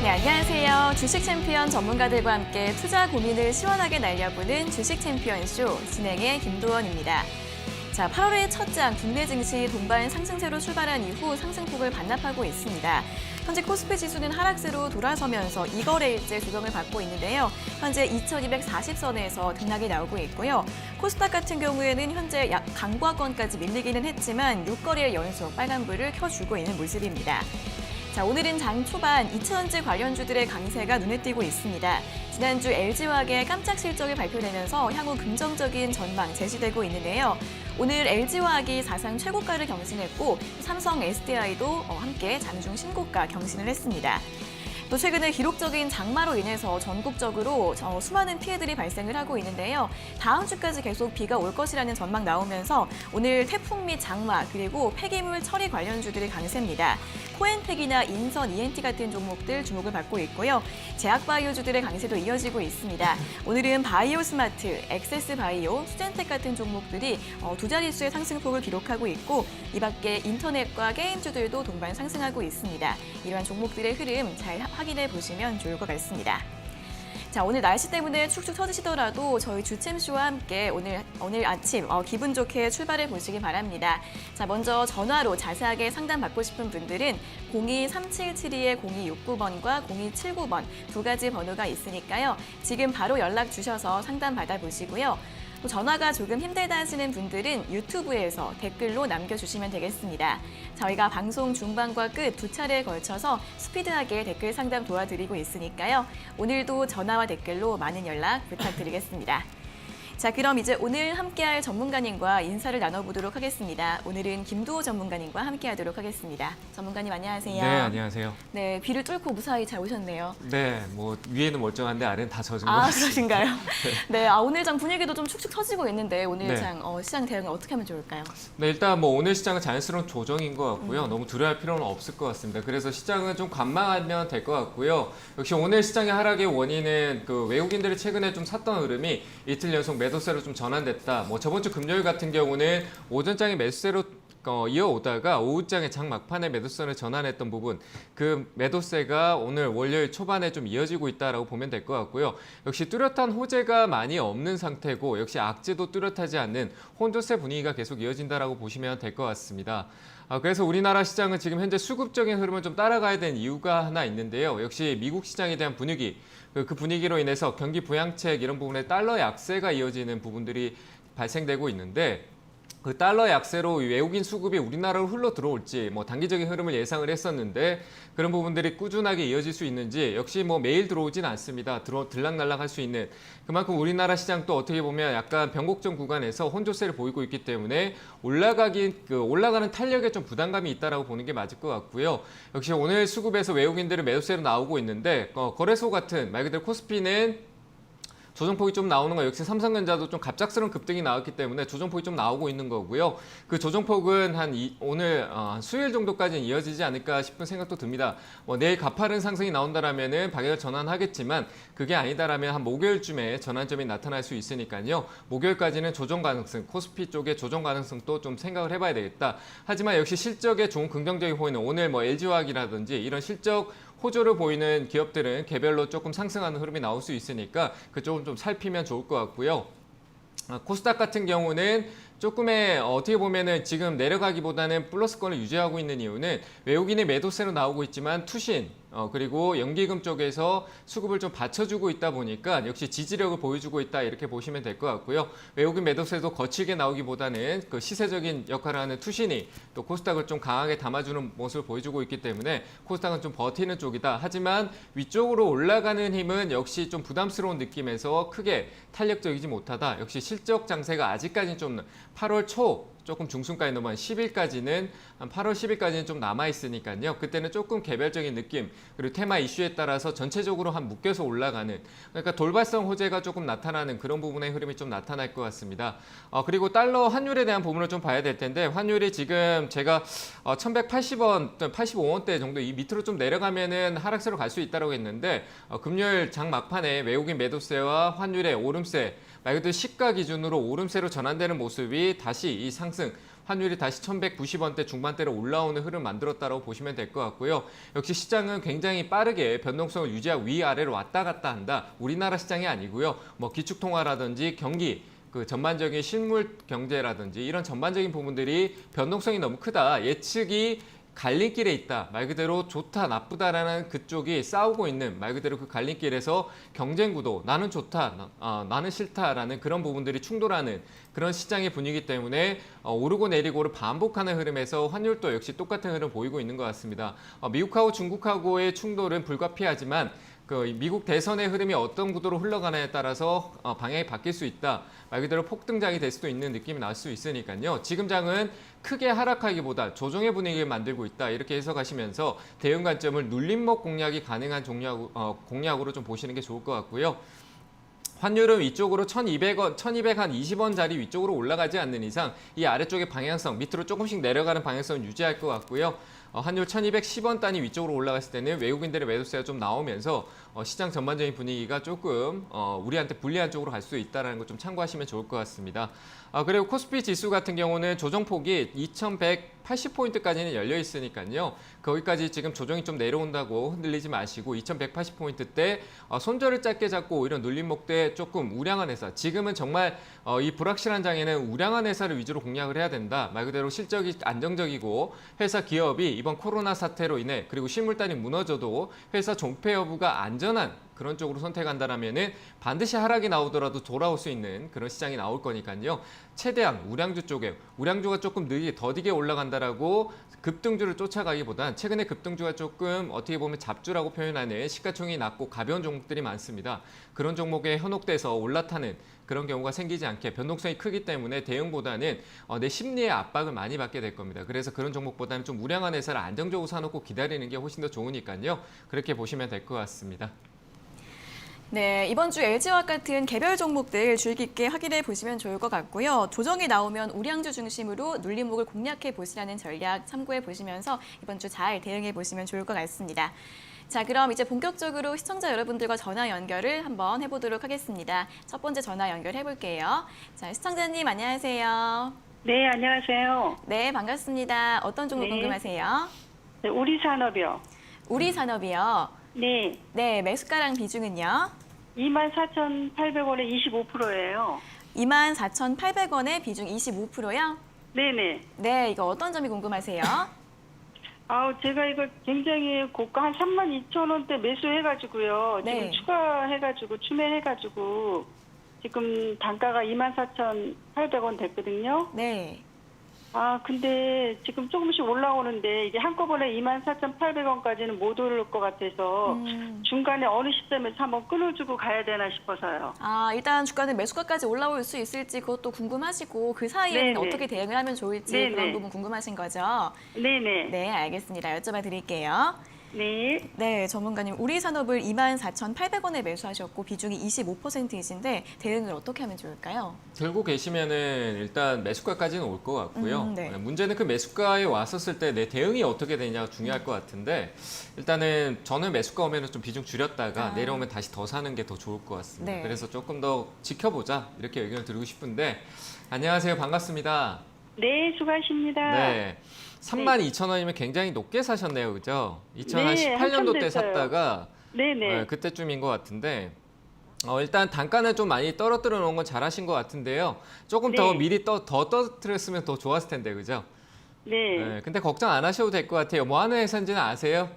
네, 안녕하세요. 주식 챔피언 전문가들과 함께 투자 고민을 시원하게 날려보는 주식 챔피언쇼 진행의 김도원입니다. 자, 8월의 첫 장 국내 증시 동반 상승세로 출발한 이후 상승폭을 반납하고 있습니다. 현재 코스피 지수는 하락세로 돌아서면서 2거래일째 조정을 받고 있는데요. 현재 2240선에서 등락이 나오고 있고요. 코스닥 같은 경우에는 현재 약 강보합권까지 밀리기는 했지만 6거래일 연속 빨간불을 켜주고 있는 모습입니다. 자, 오늘은 장 초반 2차전지 관련주들의 강세가 눈에 띄고 있습니다. 지난주 LG화학의 깜짝 실적이 발표되면서 향후 긍정적인 전망 제시되고 있는데요. 오늘 LG화학이 사상 최고가를 경신했고 삼성 SDI도 함께 장중 신고가 경신을 했습니다. 또 최근에 기록적인 장마로 인해서 전국적으로 수많은 피해들이 발생을 하고 있는데요. 다음 주까지 계속 비가 올 것이라는 전망 나오면서 오늘 태풍 및 장마 그리고 폐기물 처리 관련주들이 강세입니다. 코엔텍이나 인선, ENT 같은 종목들 주목을 받고 있고요. 제약바이오주들의 강세도 이어지고 있습니다. 오늘은 바이오스마트, 엑세스바이오, 수젠텍 같은 종목들이 두 자릿수의 상승폭을 기록하고 있고 이 밖에 인터넷과 게임주들도 동반 상승하고 있습니다. 이러한 종목들의 흐름 잘 확인해 보시면 좋을 것 같습니다. 자, 오늘 날씨 때문에 축축 처지시더라도 저희 주챔쇼와 함께 오늘 아침 기분 좋게 출발해 보시기 바랍니다. 자, 먼저 전화로 자세하게 상담받고 싶은 분들은 02-3772-0269번과 0279번 두 가지 번호가 있으니까요. 지금 바로 연락 주셔서 상담 받아보시고요. 또 전화가 조금 힘들다 하시는 분들은 유튜브에서 댓글로 남겨주시면 되겠습니다. 저희가 방송 중반과 끝 두 차례에 걸쳐서 스피드하게 댓글 상담 도와드리고 있으니까요. 오늘도 전화와 댓글로 많은 연락 부탁드리겠습니다. 자, 그럼 이제 오늘 함께할 전문가님과 인사를 나눠보도록 하겠습니다. 오늘은 김도호 전문가님과 함께하도록 하겠습니다. 전문가님 안녕하세요. 네, 안녕하세요. 네, 비를 뚫고 무사히 잘 오셨네요. 네, 뭐 위에는 멀쩡한데 아래는 다 젖은 것 같습니다. 그러신가요? 네, 오늘 장 분위기도 좀 축축 처지고 있는데 오늘 네. 장 시장 대응을 어떻게 하면 좋을까요? 네, 일단 뭐 오늘 시장은 자연스러운 조정인 것 같고요. 너무 두려워할 필요는 없을 것 같습니다. 그래서 시장은 좀 관망하면 될 것 같고요. 역시 오늘 시장의 하락의 원인은 그 외국인들이 최근에 좀 샀던 흐름이 이틀 연속 매도세로 좀 전환됐다. 뭐 저번 주 금요일 같은 경우는 오전장에 매수세로 이어오다가 오후장에 장 막판에 매도세를 전환했던 부분, 그 매도세가 오늘 월요일 초반에 좀 이어지고 있다라고 보면 될 것 같고요. 역시 뚜렷한 호재가 많이 없는 상태고 역시 악재도 뚜렷하지 않는 혼조세 분위기가 계속 이어진다라고 보시면 될 것 같습니다. 그래서 우리나라 시장은 지금 현재 수급적인 흐름을 좀 따라가야 되는 이유가 하나 있는데요. 역시 미국 시장에 대한 분위기, 그 분위기로 인해서 경기 부양책 이런 부분에 달러 약세가 이어지는 부분들이 발생되고 있는데 그 달러 약세로 외국인 수급이 우리나라로 흘러 들어올지 뭐 단기적인 흐름을 예상을 했었는데 그런 부분들이 꾸준하게 이어질 수 있는지 역시 뭐 매일 들어오진 않습니다. 들락날락할 수 있는 그만큼 우리나라 시장 또 어떻게 보면 약간 변곡점 구간에서 혼조세를 보이고 있기 때문에 올라가는 탄력에 좀 부담감이 있다라고 보는 게 맞을 것 같고요. 역시 오늘 수급에서 외국인들은 매도세로 나오고 있는데 거래소 같은 말 그대로 코스피는 조정폭이 좀 나오는 거 역시 삼성전자도 좀 갑작스러운 급등이 나왔기 때문에 조정폭이 좀 나오고 있는 거고요. 그 조정폭은 오늘 수요일 정도까지는 이어지지 않을까 싶은 생각도 듭니다. 내일 가파른 상승이 나온다라면은 방향을 전환하겠지만 그게 아니다라면 한 목요일쯤에 전환점이 나타날 수 있으니까요. 목요일까지는 조정 가능성, 코스피 쪽의 조정 가능성도 좀 생각을 해봐야 되겠다. 하지만 역시 실적에 좋은 긍정적인 호의는 오늘 뭐 LG화학이라든지 이런 실적 호조를 보이는 기업들은 개별로 조금 상승하는 흐름이 나올 수 있으니까 그쪽은 좀 살피면 좋을 것 같고요. 코스닥 같은 경우는 조금의 어떻게 보면은 지금 내려가기보다는 플러스권을 유지하고 있는 이유는 외국인이 매도세로 나오고 있지만 투신 그리고 연기금 쪽에서 수급을 좀 받쳐주고 있다 보니까 역시 지지력을 보여주고 있다 이렇게 보시면 될 것 같고요. 외국인 매도세도 거칠게 나오기보다는 그 시세적인 역할을 하는 투신이 또 코스닥을 좀 강하게 담아주는 모습을 보여주고 있기 때문에 코스닥은 좀 버티는 쪽이다. 하지만 위쪽으로 올라가는 힘은 역시 좀 부담스러운 느낌에서 크게 탄력적이지 못하다. 역시 실적 장세가 아직까지는 좀 8월 초 조금 중순까지 넘어간 10일까지는 한 8월 10일까지는 좀 남아있으니까요. 그때는 조금 개별적인 느낌 그리고 테마 이슈에 따라서 전체적으로 한 묶여서 올라가는 그러니까 돌발성 호재가 조금 나타나는 그런 부분의 흐름이 좀 나타날 것 같습니다. 그리고 달러 환율에 대한 부분을 좀 봐야 될 텐데 환율이 지금 제가 1180원, 85원대 정도 이 밑으로 좀 내려가면은 하락세로 갈 수 있다고 했는데 금요일 장 막판에 외국인 매도세와 환율의 오름세 말 그대로 시가 기준으로 오름세로 전환되는 모습이 다시 이 상승 환율이 다시 1,190원대 중반대로 올라오는 흐름 만들었다고 보시면 될 것 같고요. 역시 시장은 굉장히 빠르게 변동성을 유지하고 위아래로 왔다 갔다 한다. 우리나라 시장이 아니고요. 뭐 기축통화라든지 경기 그 전반적인 실물 경제라든지 이런 전반적인 부분들이 변동성이 너무 크다. 예측이 갈림길에 있다. 말 그대로 좋다, 나쁘다라는 그쪽이 싸우고 있는 말 그대로 그 갈림길에서 경쟁 구도, 나는 좋다, 나는 싫다라는 그런 부분들이 충돌하는 그런 시장의 분위기 때문에 오르고 내리고를 반복하는 흐름에서 환율도 역시 똑같은 흐름 보이고 있는 것 같습니다. 미국하고 중국하고의 충돌은 불가피하지만 그 미국 대선의 흐름이 어떤 구도로 흘러가냐에 따라서 방향이 바뀔 수 있다. 말 그대로 폭등장이 될 수도 있는 느낌이 날 수 있으니까요. 지금 장은 크게 하락하기보다 조정의 분위기를 만들고 있다. 이렇게 해석하시면서 대응 관점을 눌림목 공략이 가능한 공략으로 좀 보시는 게 좋을 것 같고요. 환율은 위쪽으로 1,200원, 1,220원짜리 위쪽으로 올라가지 않는 이상 이 아래쪽의 방향성, 밑으로 조금씩 내려가는 방향성을 유지할 것 같고요. 환율 1,210원 단위 위쪽으로 올라갔을 때는 외국인들의 매도세가 좀 나오면서 시장 전반적인 분위기가 조금 우리한테 불리한 쪽으로 갈 수 있다는 거 좀 참고하시면 좋을 것 같습니다. 그리고 코스피 지수 같은 경우는 조정폭이 2,180포인트까지는 열려 있으니까요. 거기까지 지금 조정이 좀 내려온다고 흔들리지 마시고 2,180포인트대 손절을 짧게 잡고 오히려 눌림목대 조금 우량한 회사. 지금은 정말 이 불확실한 장에는 우량한 회사를 위주로 공략을 해야 된다. 말 그대로 실적이 안정적이고 회사 기업이 이번 코로나 사태로 인해 그리고 실물단이 무너져도 회사 종폐 여부가 안전한 그런 쪽으로 선택한다라면은 반드시 하락이 나오더라도 돌아올 수 있는 그런 시장이 나올 거니까요. 최대한 우량주 쪽에 우량주가 조금 더디게 올라간다라고 급등주를 쫓아가기보단 최근에 급등주가 조금 어떻게 보면 잡주라고 표현하는 시가총액이 낮고 가벼운 종목들이 많습니다. 그런 종목에 현혹돼서 올라타는 그런 경우가 생기지 않게 변동성이 크기 때문에 대응보다는 내 심리의 압박을 많이 받게 될 겁니다. 그래서 그런 종목보다는 좀 우량한 회사를 안정적으로 사놓고 기다리는 게 훨씬 더 좋으니까요. 그렇게 보시면 될 것 같습니다. 네, 이번 주 LG화학 같은 개별 종목들 주의 깊게 확인해 보시면 좋을 것 같고요. 조정이 나오면 우량주 중심으로 눌림목을 공략해 보시라는 전략 참고해 보시면서 이번 주 잘 대응해 보시면 좋을 것 같습니다. 자, 그럼 이제 본격적으로 시청자 여러분들과 전화 연결을 한번 해보도록 하겠습니다. 첫 번째 전화 연결해 볼게요. 자, 시청자님 안녕하세요. 네, 안녕하세요. 네, 반갑습니다. 어떤 종목 네. 궁금하세요? 네, 우리산업이요. 우리산업이요. 네, 네, 매수가랑 비중은요? 24,800원에 25%예요. 24,800원에 비중 25%요? 네네. 네, 이거 어떤 점이 궁금하세요? 제가 이거 굉장히 고가 한 32,000원대 매수해가지고요. 네. 지금 추가해가지고, 추매해가지고, 지금 단가가 24,800원 됐거든요. 네. 근데 지금 조금씩 올라오는데 이게 한꺼번에 24,800원까지는 못 오를 것 같아서 중간에 어느 시점에서 한번 끊어주고 가야 되나 싶어서요. 일단 주가는 매수가까지 올라올 수 있을지 그것도 궁금하시고 그 사이에는 네네. 어떻게 대응을 하면 좋을지 네네. 그런 부분 궁금하신 거죠? 네네. 네, 알겠습니다. 여쭤봐 드릴게요. 네. 네, 전문가님, 우리산업을 24,800원에 매수하셨고 비중이 25%이신데 대응을 어떻게 하면 좋을까요? 들고 계시면은 일단 매수가까지는 올 것 같고요. 네. 문제는 그 매수가에 왔었을 때 내 대응이 어떻게 되냐가 중요할 것 같은데 일단은 저는 매수가 오면은 좀 비중 줄였다가 내려오면 다시 더 사는 게 더 좋을 것 같습니다. 네. 그래서 조금 더 지켜보자 이렇게 의견을 드리고 싶은데 안녕하세요, 반갑습니다. 네, 수고하십니다. 네. 32,000원이면 굉장히 높게 사셨네요, 그죠? 네, 2018년도 한참 때 됐어요. 샀다가 네네. 그때쯤인 것 같은데 일단 단가는 좀 많이 떨어뜨려 놓은 건 잘하신 것 같은데요. 조금 더 네. 미리 더 떨어뜨렸으면 더 좋았을 텐데, 그죠? 네. 근데 걱정 안 하셔도 될 것 같아요. 뭐 하는 회사인지는 아세요?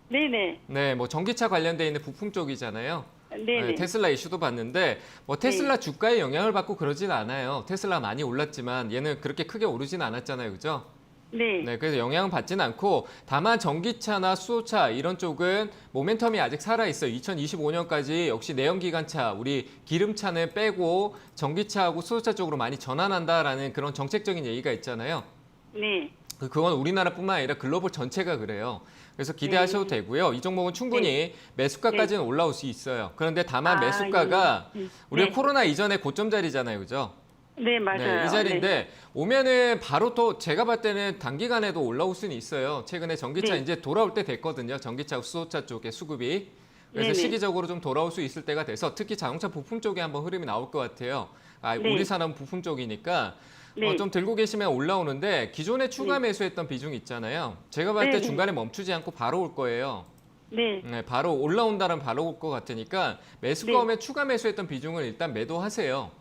네네. 네, 뭐 전기차 관련돼 있는 부품 쪽이잖아요. 네네. 테슬라 이슈도 봤는데 뭐 테슬라 주가에 영향을 받고 그러진 않아요. 테슬라 많이 올랐지만 얘는 그렇게 크게 오르진 않았잖아요, 그죠? 네. 네, 그래서 영향은 받지는 않고 다만 전기차나 수소차 이런 쪽은 모멘텀이 아직 살아있어요. 2025년까지 역시 내연기관차, 우리 기름차는 빼고 전기차하고 수소차 쪽으로 많이 전환한다라는 그런 정책적인 얘기가 있잖아요. 네. 그건 우리나라뿐만 아니라 글로벌 전체가 그래요. 그래서 기대하셔도 되고요. 이 종목은 충분히 매수가까지는 올라올 수 있어요. 그런데 다만 매수가가 예. 우리가 네. 코로나 이전에 고점 자리잖아요, 그죠? 네, 맞아요. 네, 이 자리인데 오면은 바로 또 제가 봤을 때는 단기간에도 올라올 수는 있어요. 최근에 전기차 네. 이제 돌아올 때 됐거든요. 전기차, 수소차 쪽에 수급이. 그래서 네네. 시기적으로 좀 돌아올 수 있을 때가 돼서 특히 자동차 부품 쪽에 한번 흐름이 나올 것 같아요. 네. 우리 산업 부품 쪽이니까 네. 좀 들고 계시면 올라오는데 기존에 추가 네. 매수했던 비중 있잖아요. 제가 봤을 때 네, 네. 중간에 멈추지 않고 바로 올 거예요. 네. 네, 바로 올라온다면 바로 올 것 같으니까 매수가 네. 오면 추가 매수했던 비중을 일단 매도하세요.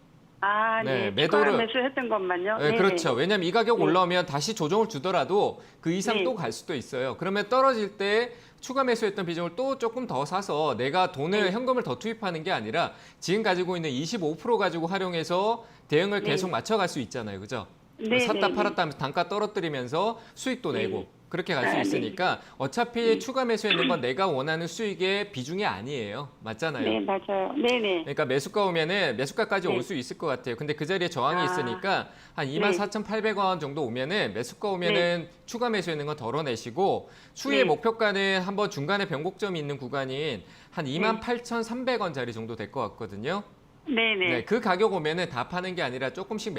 아, 네, 네. 추가 매도를- 매수했던 것만요. 네, 그렇죠. 왜냐하면 이 가격 네. 올라오면 다시 조정을 주더라도 그 이상 네. 또 갈 수도 있어요. 그러면 떨어질 때 추가 매수했던 비중을 또 조금 더 사서 내가 돈을 네. 현금을 더 투입하는 게 아니라 지금 가지고 있는 25% 가지고 활용해서 대응을 네. 계속 맞춰갈 수 있잖아요. 그죠? 네, 샀다 네, 팔았다 하면서 단가 떨어뜨리면서 수익도 네. 내고 그렇게 갈 수 아, 네. 있으니까 어차피 추가 매수했는 건 내가 원하는 수익의 비중이 아니에요. 맞잖아요. 네, 맞아요. 네, 네. 그러니까 매수가 오면은 매수가까지 네. 올 수 있을 것 같아요. 근데 그 자리에 저항이 아. 있으니까 한 24,800원 정도 오면은 매수가 오면은 추가 매수있는 건 덜어내시고 추후의 네. 목표가는 한번 중간에 변곡점이 있는 구간인 한 28,300원 자리 정도 될 것 같거든요. 네, 네. 네, 그 가격 오면은 다 파는 게 아니라 조금씩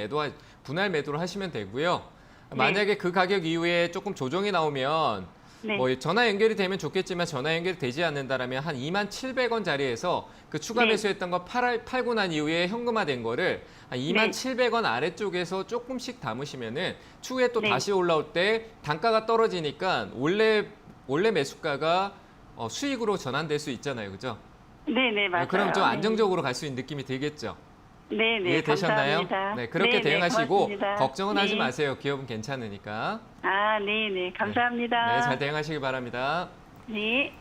분할 매도를 하시면 되고요. 만약에 그 가격 이후에 조금 조정이 나오면 네. 뭐 전화 연결이 되면 좋겠지만 전화 연결이 되지 않는다라면 한 27,000원 자리에서 그 추가 네. 매수했던 거 팔고 난 이후에 현금화된 거를 한 27,000원 아래쪽에서 조금씩 담으시면은 추후에 또 네. 다시 올라올 때 단가가 떨어지니까 원래 매수가가 수익으로 전환될 수 있잖아요. 그죠? 네, 네, 맞아요. 그럼 좀 네. 안정적으로 갈 수 있는 느낌이 들겠죠. 네, 네. 이해되셨나요? 감사합니다. 네, 그렇게 네, 네, 대응하시고 고맙습니다. 걱정은 네. 하지 마세요. 기업은 괜찮으니까. 아, 네, 네. 감사합니다. 네, 잘 대응하시기 바랍니다. 네.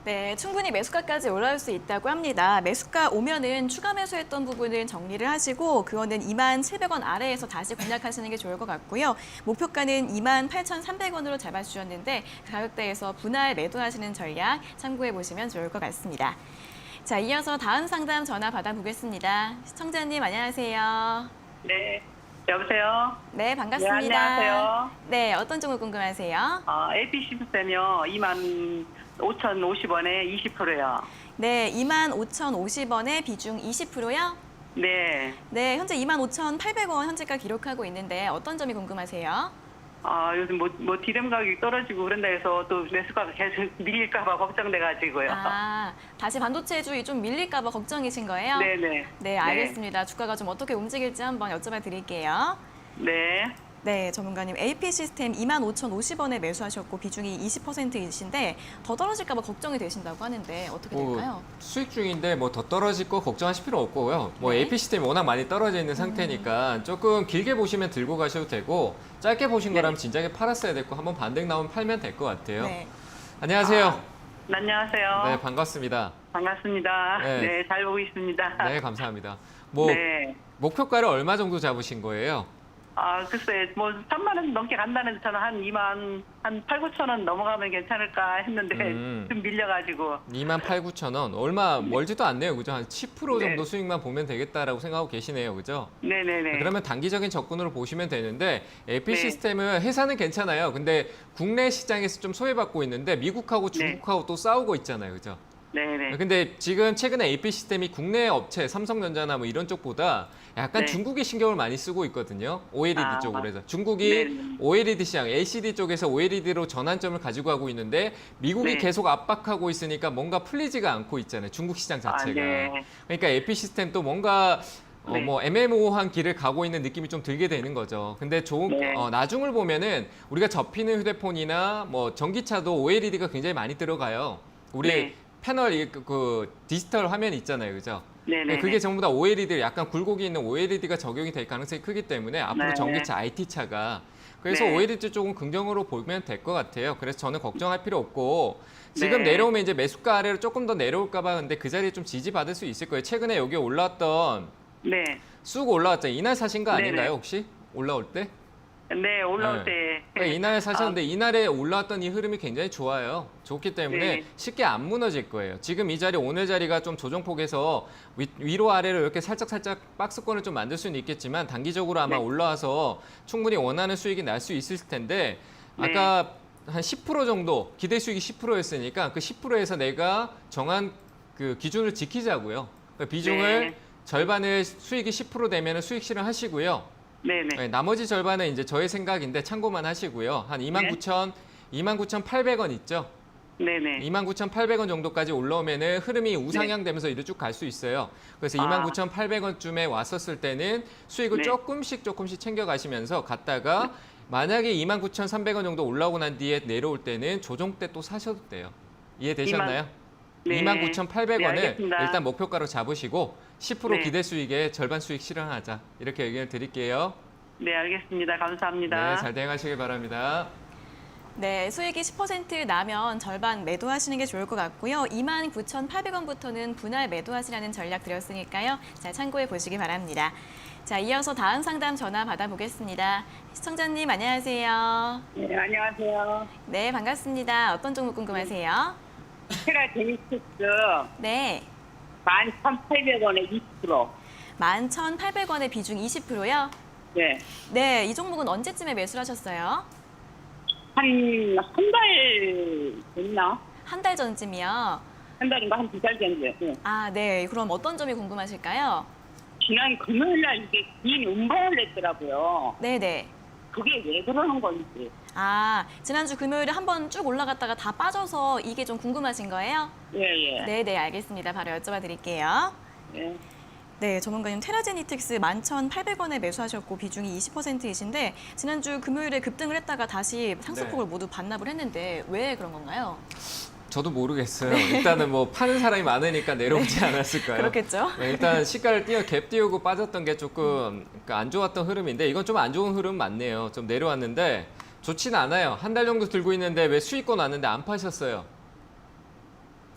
네, 충분히 매수가까지 올라올 수 있다고 합니다. 매수가 오면은 추가 매수했던 부분은 정리를 하시고 그거는 27,000원 아래에서 다시 공략하시는 게 좋을 것 같고요. 목표가는 28,300원으로 잡아주셨는데 그 가격대에서 분할 매도하시는 전략 참고해 보시면 좋을 것 같습니다. 자, 이어서 다음 상담 전화 받아보겠습니다. 시청자님 안녕하세요. 네. 여보세요? 네, 반갑습니다. 네, 안녕하세요. 네, 어떤 종목 궁금하세요? AP 시스템이요. 25,050원에 20%요. 네, 25,050원에 비중 20%요? 네. 네, 현재 25,800원 현재가 기록하고 있는데 어떤 점이 궁금하세요? 요즘 디램 가격이 떨어지고 그런다 해서 또 매수가가 계속 밀릴까봐 걱정돼가지고요. 다시 반도체주의 좀 밀릴까 봐 걱정이신 거예요? 네네. 네, 알겠습니다. 주가가 좀 어떻게 움직일지 한번 여쭤봐 드릴게요. 네. 네, 전문가님 AP 시스템 25,050원에 매수하셨고 비중이 20%이신데 더 떨어질까 봐 걱정이 되신다고 하는데 어떻게 될까요? 수익 중인데 뭐 더 떨어질 거 걱정하실 필요 없고요. 뭐 네. AP 시스템이 워낙 많이 떨어져 있는 상태니까 조금 길게 보시면 들고 가셔도 되고 짧게 보신 네. 거라면 진작에 팔았어야 됐고 한번 반등 나오면 팔면 될 것 같아요. 네. 안녕하세요. 안녕하세요. 네, 반갑습니다. 반갑습니다. 네. 네, 잘 보고 있습니다. 네, 감사합니다. 뭐 네. 목표가를 얼마 정도 잡으신 거예요? 글쎄, 3만 원 넘게 간다는데 저는 한 8, 9천 원 넘어가면 괜찮을까 했는데 좀 밀려가지고. 28,900원. 얼마 멀지도 않네요. 그죠? 한 10% 정도 네. 수익만 보면 되겠다라고 생각하고 계시네요. 그죠? 네네네. 그러면 단기적인 접근으로 보시면 되는데 AP 네. 시스템은 회사는 괜찮아요. 근데 국내 시장에서 좀 소외받고 있는데 미국하고 중국하고 또 싸우고 있잖아요. 그죠? 네네. 근데 지금 최근에 AP 시스템이 국내 업체, 삼성전자나 뭐 이런 쪽보다 약간 네. 중국이 신경을 많이 쓰고 있거든요. OLED 아, 쪽으로 해서. 중국이 네. OLED 시장, LCD 쪽에서 OLED로 전환점을 가지고 가고 있는데 미국이 네. 계속 압박하고 있으니까 뭔가 풀리지가 않고 있잖아요. 중국 시장 자체가. 네. 그러니까 AP 시스템도 뭔가 네. 뭐 애매모호한 길을 가고 있는 느낌이 좀 들게 되는 거죠. 근데 네. 나중을 보면은 우리가 접히는 휴대폰이나 뭐 전기차도 OLED가 굉장히 많이 들어가요. 우리 네. 패널 그 디지털 화면 있잖아요, 그죠? 네네. 그게 전부 다 OLED, 약간 굴곡이 있는 OLED가 적용이 될 가능성이 크기 때문에 앞으로 네. 전기차, IT 차가 그래서 네. OLED 쪽은 긍정으로 보면 될 것 같아요. 그래서 저는 걱정할 필요 없고 지금 네. 내려오면 이제 매수가 아래로 조금 더 내려올까 봐 근데 그 자리에 좀 지지받을 수 있을 거예요. 최근에 여기 올라왔던 네. 쑥 올라왔잖아요. 이날 사신 거 네네. 아닌가요, 혹시? 올라올 때? 네, 올라올 네. 때. 이날 사셨는데 이날에 올라왔던 이 흐름이 굉장히 좋아요. 좋기 때문에 네. 쉽게 안 무너질 거예요. 지금 이 자리 오늘 자리가 좀 조정폭에서 위로 아래로 이렇게 살짝 박스권을 좀 만들 수는 있겠지만 단기적으로 아마 네. 올라와서 충분히 원하는 수익이 날 수 있을 텐데 네. 아까 한 10% 정도 기대 수익이 10%였으니까 그 10%에서 내가 정한 그 기준을 지키자고요. 그러니까 비중을 네. 절반을 수익이 10% 되면 수익 실현하시고요. 네네. 네, 나머지 절반은 이제 저의 생각인데 참고만 하시고요. 한 29,800원 있죠? 네네. 29,800원 정도까지 올라오면은 흐름이 우상향 되면서 이리 쭉 갈 수 있어요. 그래서 29,800원쯤에 왔었을 때는 수익을 네. 조금씩 챙겨 가시면서 갔다가 만약에 29,300원 정도 올라오고 난 뒤에 내려올 때는 조정 때 또 사셔도 돼요. 이해되셨나요? 네. 29,800원을 네, 알겠습니다. 일단 목표가로 잡으시고 10% 네. 기대 수익에 절반 수익 실현하자. 이렇게 의견을 드릴게요. 네, 알겠습니다. 감사합니다. 네, 잘 대응하시길 바랍니다. 네, 수익이 10% 나면 절반 매도하시는 게 좋을 것 같고요. 29,800원부터는 분할 매도하시라는 전략 드렸으니까요. 잘 참고해 보시기 바랍니다. 자, 이어서 다음 상담 전화 받아보겠습니다. 시청자님 안녕하세요. 네, 안녕하세요. 네, 반갑습니다. 어떤 종목 궁금하세요? 테라 제니스스 네, 11,800원에 20%. 11,800원의 비중 20%요? 네. 네, 이 종목은 언제쯤에 매수를 하셨어요? 한 달 됐나? 한 달 전쯤이요. 한 달인가 한 두 달 정도. 네. 아, 네. 그럼 어떤 점이 궁금하실까요? 지난 금요일 날 이게 긴 음봉을 냈더라고요. 네네. 그게 왜 그러는 건지. 아, 지난주 금요일에 한번 쭉 올라갔다가 다 빠져서 이게 좀 궁금하신 거예요? 예, 예. 네네, 알겠습니다. 바로 여쭤봐 드릴게요. 예. 네, 전문가님 테라제니틱스 11,800원에 매수하셨고 비중이 20%이신데 지난주 금요일에 급등을 했다가 다시 상승폭을 네. 모두 반납을 했는데 왜 그런 건가요? 저도 모르겠어요. 일단은 뭐 파는 사람이 많으니까 내려오지 않았을까요? 그렇겠죠? 네, 일단 시가를 갭 띄우고 빠졌던 게 조금 그러니까 안 좋았던 흐름인데 이건 좀 안 좋은 흐름 맞네요. 좀 내려왔는데 좋지는 않아요. 한 달 정도 들고 있는데 왜 수익권 왔는데 안 파셨어요?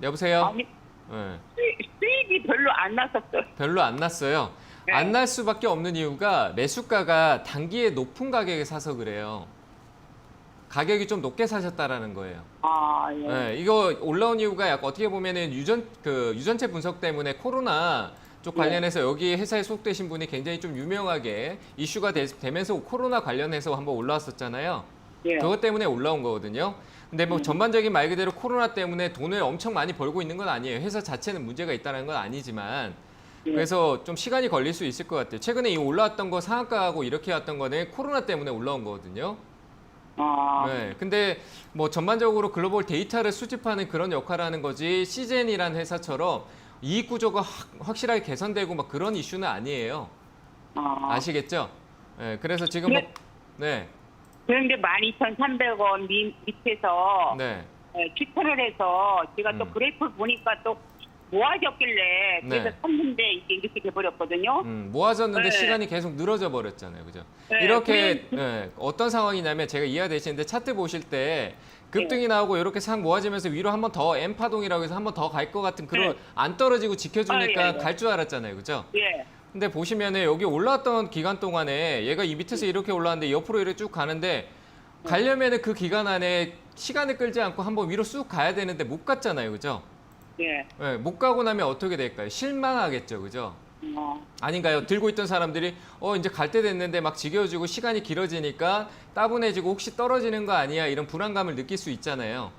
여보세요? 아니, 네, 수익이 별로 안 났었어요. 별로 안 났어요. 네. 안 날 수밖에 없는 이유가 매수가가 단기에 높은 가격에 사서 그래요. 가격이 좀 높게 사셨다라는 거예요. 아, 예. 네, 이거 올라온 이유가 약간 어떻게 보면은 유전체 분석 때문에 코로나 쪽 관련해서 여기 회사에 소속되신 분이 굉장히 좀 유명하게 이슈가 되면서 코로나 관련해서 한번 올라왔었잖아요. 예. 그것 때문에 올라온 거거든요. 근데 뭐 전반적인 말 그대로 코로나 때문에 돈을 엄청 많이 벌고 있는 건 아니에요. 회사 자체는 문제가 있다는 건 아니지만 그래서 좀 시간이 걸릴 수 있을 것 같아요. 최근에 이 올라왔던 거 상한가하고 이렇게 왔던 거는 코로나 때문에 올라온 거거든요. 아, 네, 근데 뭐 전반적으로 글로벌 데이터를 수집하는 그런 역할을 하는 거지 시젠이라는 회사처럼 이익 구조가 확실하게 개선되고 막 그런 이슈는 아니에요. 아시겠죠? 네, 그래서 지금 뭐, 네, 그런데 12,300원 밑에서 네, 추천을 해서 제가 또 그래프를 보니까 또 모아졌길래 그래서 네. 샀는데 이게 이렇게 돼버렸거든요. 모아졌는데 네. 시간이 계속 늘어져 버렸잖아요, 그죠? 네, 이렇게 어떤 상황이냐면 제가 이해되시는데 차트 보실 때 급등이 나오고 이렇게 상 모아지면서 위로 한 번 더 M 파동이라고 해서 한 번 더 갈 것 같은 그런 네. 안 떨어지고 지켜주니까 아, 예, 예. 갈 줄 알았잖아요, 그죠? 예. 근데 보시면은 여기 올라왔던 기간 동안에 얘가 이 밑에서 이렇게 올라왔는데 옆으로 이렇게 쭉 가는데 가려면은 그 기간 안에 시간을 끌지 않고 한번 위로 쑥 가야 되는데 못 갔잖아요, 그죠? 예. 네, 못 가고 나면 어떻게 될까요? 실망하겠죠, 그죠? 아닌가요? 들고 있던 사람들이 이제 갈 때 됐는데 막 지겨워지고 시간이 길어지니까 따분해지고 혹시 떨어지는 거 아니야 이런 불안감을 느낄 수 있잖아요.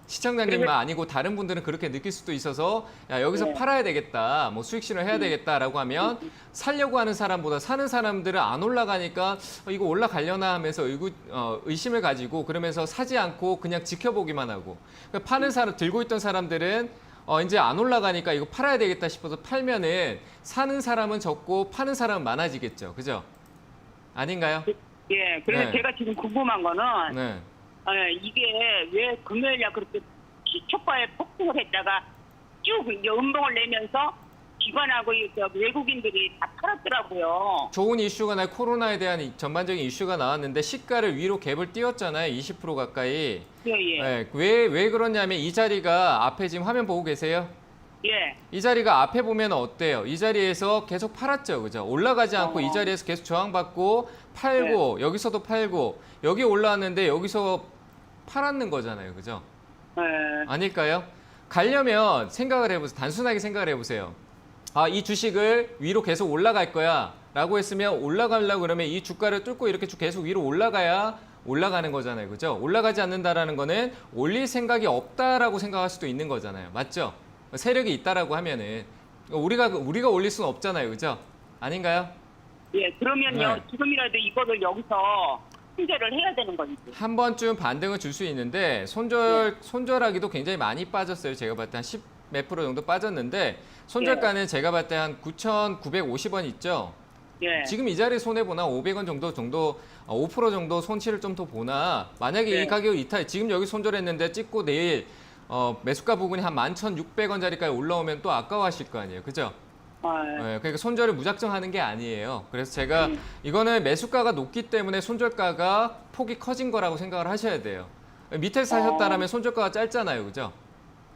시청자님만 아니고 다른 분들은 그렇게 느낄 수도 있어서 야 여기서 네. 팔아야 되겠다, 뭐 수익 실현해야 되겠다라고 하면 살려고 하는 사람보다 사는 사람들은 안 올라가니까 이거 올라가려나 하면서 의심을 가지고 그러면서 사지 않고 그냥 지켜보기만 하고 그러니까 파는 사람 들고 있던 사람들은 이제 안 올라가니까 이거 팔아야 되겠다 싶어서 팔면은 사는 사람은 적고 파는 사람은 많아지겠죠, 그죠? 아닌가요? 예. 그래서 네. 제가 지금 궁금한 거는 네. 이게 왜 금요일날 그렇게 초과에 폭등을 했다가 쭉 이제 음봉을 내면서 기관하고 외국인들이 다 팔았더라고요. 좋은 이슈가 날 코로나에 대한 전반적인 이슈가 나왔는데 시가를 위로 갭을 띄웠잖아요. 20% 가까이. 예, 예. 네, 왜 그러냐면 이 자리가 앞에 지금 화면 보고 계세요? 예. 이 자리가 앞에 보면 어때요? 이 자리에서 계속 팔았죠, 그죠? 올라가지 않고 이 자리에서 계속 저항받고 팔고 여기서도 팔고 여기 올라왔는데 여기서 팔았는 거잖아요, 그죠? 예. 아닐까요? 가려면 생각을 해보세요. 단순하게 생각을 해보세요. 아, 이 주식을 위로 계속 올라갈 거야 라고 했으면 올라가려고 그러면 이 주가를 뚫고 이렇게 쭉 계속 위로 올라가야 올라가는 거잖아요, 그죠? 올라가지 않는다라는 거는 올릴 생각이 없다라고 생각할 수도 있는 거잖아요, 맞죠? 세력이 있다라고 하면은 우리가 올릴 수는 없잖아요, 그죠? 아닌가요? 예. 그러면요. 네. 지금이라도 이거를 여기서 손절을 해야 되는 건지. 한 번쯤 반등을 줄 수 있는데 손절하기도 굉장히 많이 빠졌어요. 제가 봤을 때 한 10 몇 프로 정도 빠졌는데 손절가는 제가 봤을 때 한 9,950원 있죠. 예. 지금 이 자리 손해 보나 500원 정도 5% 정도 손실을 좀 더 보나 만약에 네. 이 가격 이탈 지금 여기 손절했는데 찍고 내일 매수가 부분이 한 11,600원짜리까지 올라오면 또 아까워하실 거 아니에요, 그죠? 네, 그러니까 손절을 무작정 하는 게 아니에요. 그래서 제가 이거는 매수가가 높기 때문에 손절가가 폭이 커진 거라고 생각을 하셔야 돼요. 밑에서 사셨다라면 손절가가 짧잖아요, 그죠?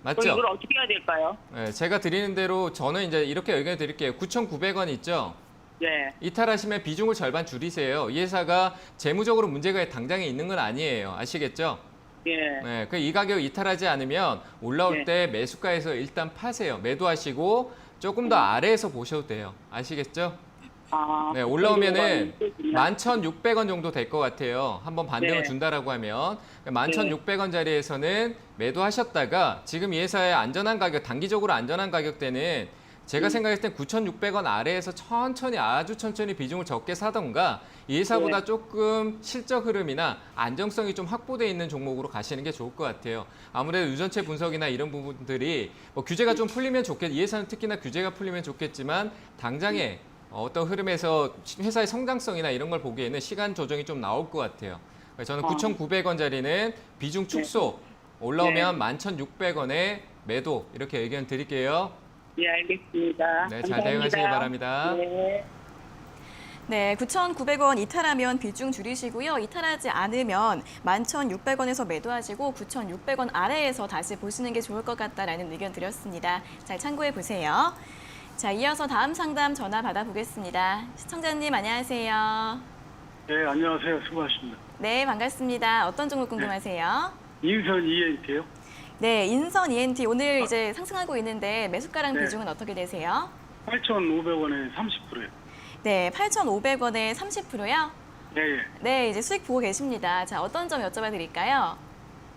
그럼 맞죠? 이걸 어떻게 해야 될까요? 네, 제가 드리는 대로 저는 이제 이렇게 의견을 드릴게요. 9,900원 있죠? 네. 이탈하시면 비중을 절반 줄이세요. 이 회사가 재무적으로 문제가 당장에 있는 건 아니에요. 아시겠죠? 예. 네, 이 가격 이탈하지 않으면 올라올 네. 때 매수가에서 일단 파세요. 매도하시고 조금 더 아래에서 보셔도 돼요. 아시겠죠? 아. 네, 올라오면은 그런 경우가 11,600원 정도 될 것 같아요. 한번 반등을 네. 준다라고 하면 11,600원짜리에서는 매도하셨다가 지금 이 회사의 안전한 가격, 단기적으로 안전한 가격대는 제가 생각했을 땐 9,600원 아래에서 아주 천천히 비중을 적게 사던가 이 회사보다 네. 조금 실적 흐름이나 안정성이 좀 확보되어 있는 종목으로 가시는 게 좋을 것 같아요. 아무래도 유전체 분석이나 이런 부분들이 뭐 규제가 좀 풀리면 이 회사는 특히나 규제가 풀리면 좋겠지만 당장에 어떤 흐름에서 회사의 성장성이나 이런 걸 보기에는 시간 조정이 좀 나올 것 같아요. 그래서 저는 9,900원짜리는 비중 축소 올라오면 11,600원에 매도 이렇게 의견 드릴게요. 예, 알겠습니다. 네, 잘 대응하시기 바랍니다. 네. 네, 9,900원 이탈하면 비중 줄이시고요. 이탈하지 않으면 11,600원에서 매도하시고 9,600원 아래에서 다시 보시는 게 좋을 것 같다라는 의견 드렸습니다. 잘 참고해 보세요. 자, 이어서 다음 상담 전화 받아보겠습니다. 시청자님 안녕하세요. 네, 안녕하세요. 수고하십니다. 네, 반갑습니다. 어떤 종목 궁금하세요? 인선 ENT요? 네, 인선 ENT 오늘 이제 상승하고 있는데 매수가랑 네. 비중은 어떻게 되세요? 8,500원에 30%요. 네, 8,500원에 30%요? 네, 예. 네, 이제 수익 보고 계십니다. 자, 어떤 점 여쭤봐 드릴까요?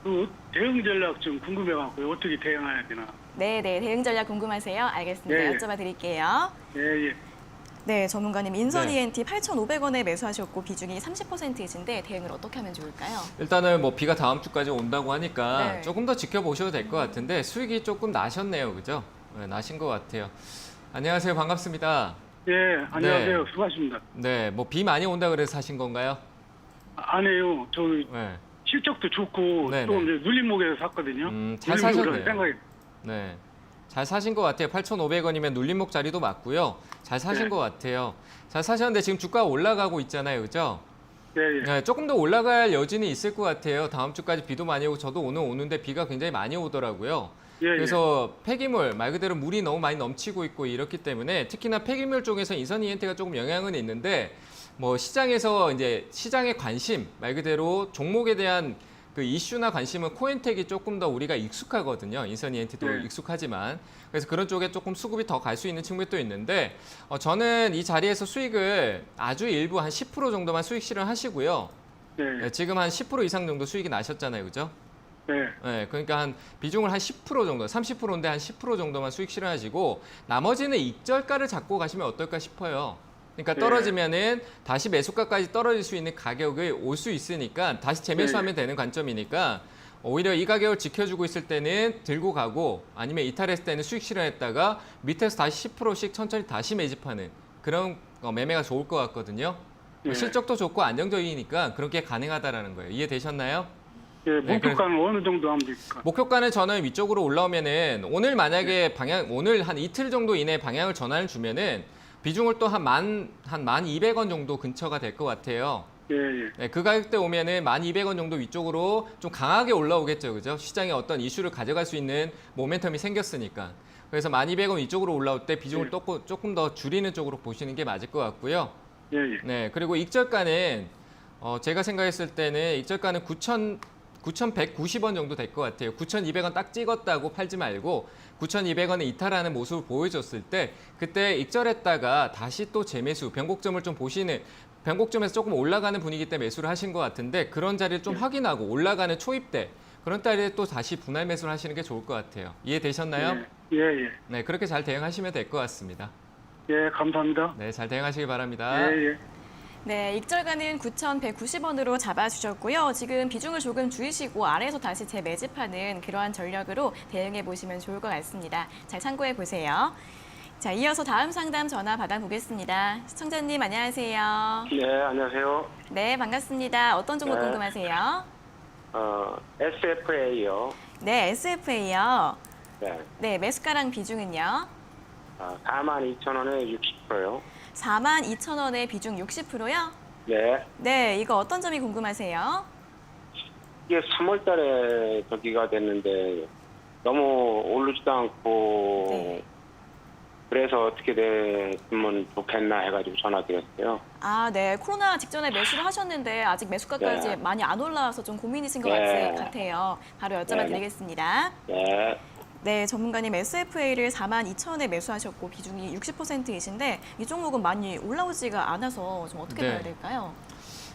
그 대응 전략 좀 궁금해갖고요. 어떻게 대응해야 되나? 네, 대응 전략 궁금하세요? 알겠습니다. 네. 여쭤봐 드릴게요. 예, 예. 네, 전문가님 인선 네. ENT 8,500원에 매수하셨고 비중이 30%이신데 대응을 어떻게 하면 좋을까요? 일단은 뭐 비가 다음 주까지 온다고 하니까 네. 조금 더 지켜보셔도 될 것 같은데 수익이 조금 나셨네요, 그죠? 네, 나신 것 같아요. 안녕하세요, 반갑습니다. 예, 안녕하세요. 네. 수고하십니다. 네, 뭐 비 많이 온다 그래서 사신 건가요? 아니에요. 저 네, 실적도 좋고 네, 또 네. 이제 눌림목에서 샀거든요. 잘 눌림목으로 사셨네요. 생각이. 네. 잘 사신 것 같아요. 8,500원이면 눌림목 자리도 맞고요. 잘 사신 네. 것 같아요. 잘 사셨는데 지금 주가 올라가고 있잖아요, 그죠? 예, 예. 네, 조금 더 올라갈 여지는 있을 것 같아요. 다음 주까지 비도 많이 오고 저도 오늘 오는데 비가 굉장히 많이 오더라고요. 예, 그래서 폐기물 말 그대로 물이 너무 많이 넘치고 있고 이렇기 때문에 특히나 폐기물 쪽에서 인선 ENT가 조금 영향은 있는데 뭐 시장에서 이제 시장의 관심 말 그대로 종목에 대한 그 이슈나 관심은 코인텍이 조금 더 우리가 익숙하거든요. 인선 ENT도 네. 익숙하지만 그래서 그런 쪽에 조금 수급이 더 갈 수 있는 측면도 있는데 저는 이 자리에서 수익을 아주 일부 한 10% 정도만 수익 실현하시고요. 예, 네, 지금 한 10% 이상 정도 수익이 나셨잖아요, 그죠? 예. 네, 그러니까 한 비중을 한 10% 정도, 30%인데 한 10% 정도만 수익 실현하시고 나머지는 익절가를 잡고 가시면 어떨까 싶어요. 그러니까 네. 떨어지면은 다시 매수가까지 떨어질 수 있는 가격이 올 수 있으니까 다시 재매수하면 되는 관점이니까 오히려 이 가격을 지켜주고 있을 때는 들고 가고 아니면 이탈했을 때는 수익 실현했다가 밑에서 다시 10%씩 천천히 다시 매집하는 그런 매매가 좋을 것 같거든요. 네. 실적도 좋고 안정적이니까 그렇게 가능하다라는 거예요. 이해되셨나요? 예, 네, 목표가는 어느 정도 하면 됩니까? 목표가는 저는 위쪽으로 올라오면은 오늘 만약에 오늘 한 이틀 정도 이내 방향을 전환을 주면은 비중을 또 한 1,200원 정도 근처가 될 것 같아요. 예, 예. 네, 그 가격대 오면은 1,200원 정도 위쪽으로 좀 강하게 올라오겠죠, 그죠? 시장에 어떤 이슈를 가져갈 수 있는 모멘텀이 생겼으니까. 그래서 1,200원 위쪽으로 올라올 때 비중을 조금 더 줄이는 쪽으로 보시는 게 맞을 것 같고요. 예, 예. 네, 그리고 익절가는 제가 생각했을 때는 익절가는 9,190원 정도 될 것 같아요. 9,200원 딱 찍었다고 팔지 말고 9,200원에 이탈하는 모습을 보여줬을 때 그때 익절했다가 다시 또 재매수, 변곡점을 좀 보시는 변곡점에서 조금 올라가는 분위기 때 매수를 하신 것 같은데 그런 자리를 좀 확인하고 올라가는 초입 때 그런 자리에 또 다시 분할 매수를 하시는 게 좋을 것 같아요. 이해되셨나요? 예, 예. 네, 그렇게 잘 대응하시면 될 것 같습니다. 예, 감사합니다. 네, 잘 대응하시기 바랍니다. 예, 예. 네, 익절가는 9,190원으로 잡아주셨고요. 지금 비중을 조금 줄이시고 아래에서 다시 재매집하는 그러한 전략으로 대응해 보시면 좋을 것 같습니다. 잘 참고해 보세요. 자, 이어서 다음 상담 전화 받아보겠습니다. 시청자님 안녕하세요. 네, 안녕하세요. 네, 반갑습니다. 어떤 종목 네. 궁금하세요? SFA요. 네, SFA요. 네. 네, 매수가랑 비중은요? 42,000원에 60%요. 42,000원의 비중 60%요? 네. 네, 이거 어떤 점이 궁금하세요? 이게 3월 달에 저기가 됐는데 너무 오르지도 않고 네. 그래서 어떻게 되면 좋겠나 해가지고 전화드렸어요. 아, 네. 코로나 직전에 매수를 하셨는데 아직 매수가까지 네. 많이 안 올라와서 좀 고민이신 것 네. 같아요. 바로 여쭤봐 네. 드리겠습니다. 네. 네, 전문가님 SFA를 42,000원에 매수하셨고 비중이 60%이신데 이 종목은 많이 올라오지가 않아서 좀 어떻게 네. 봐야 될까요?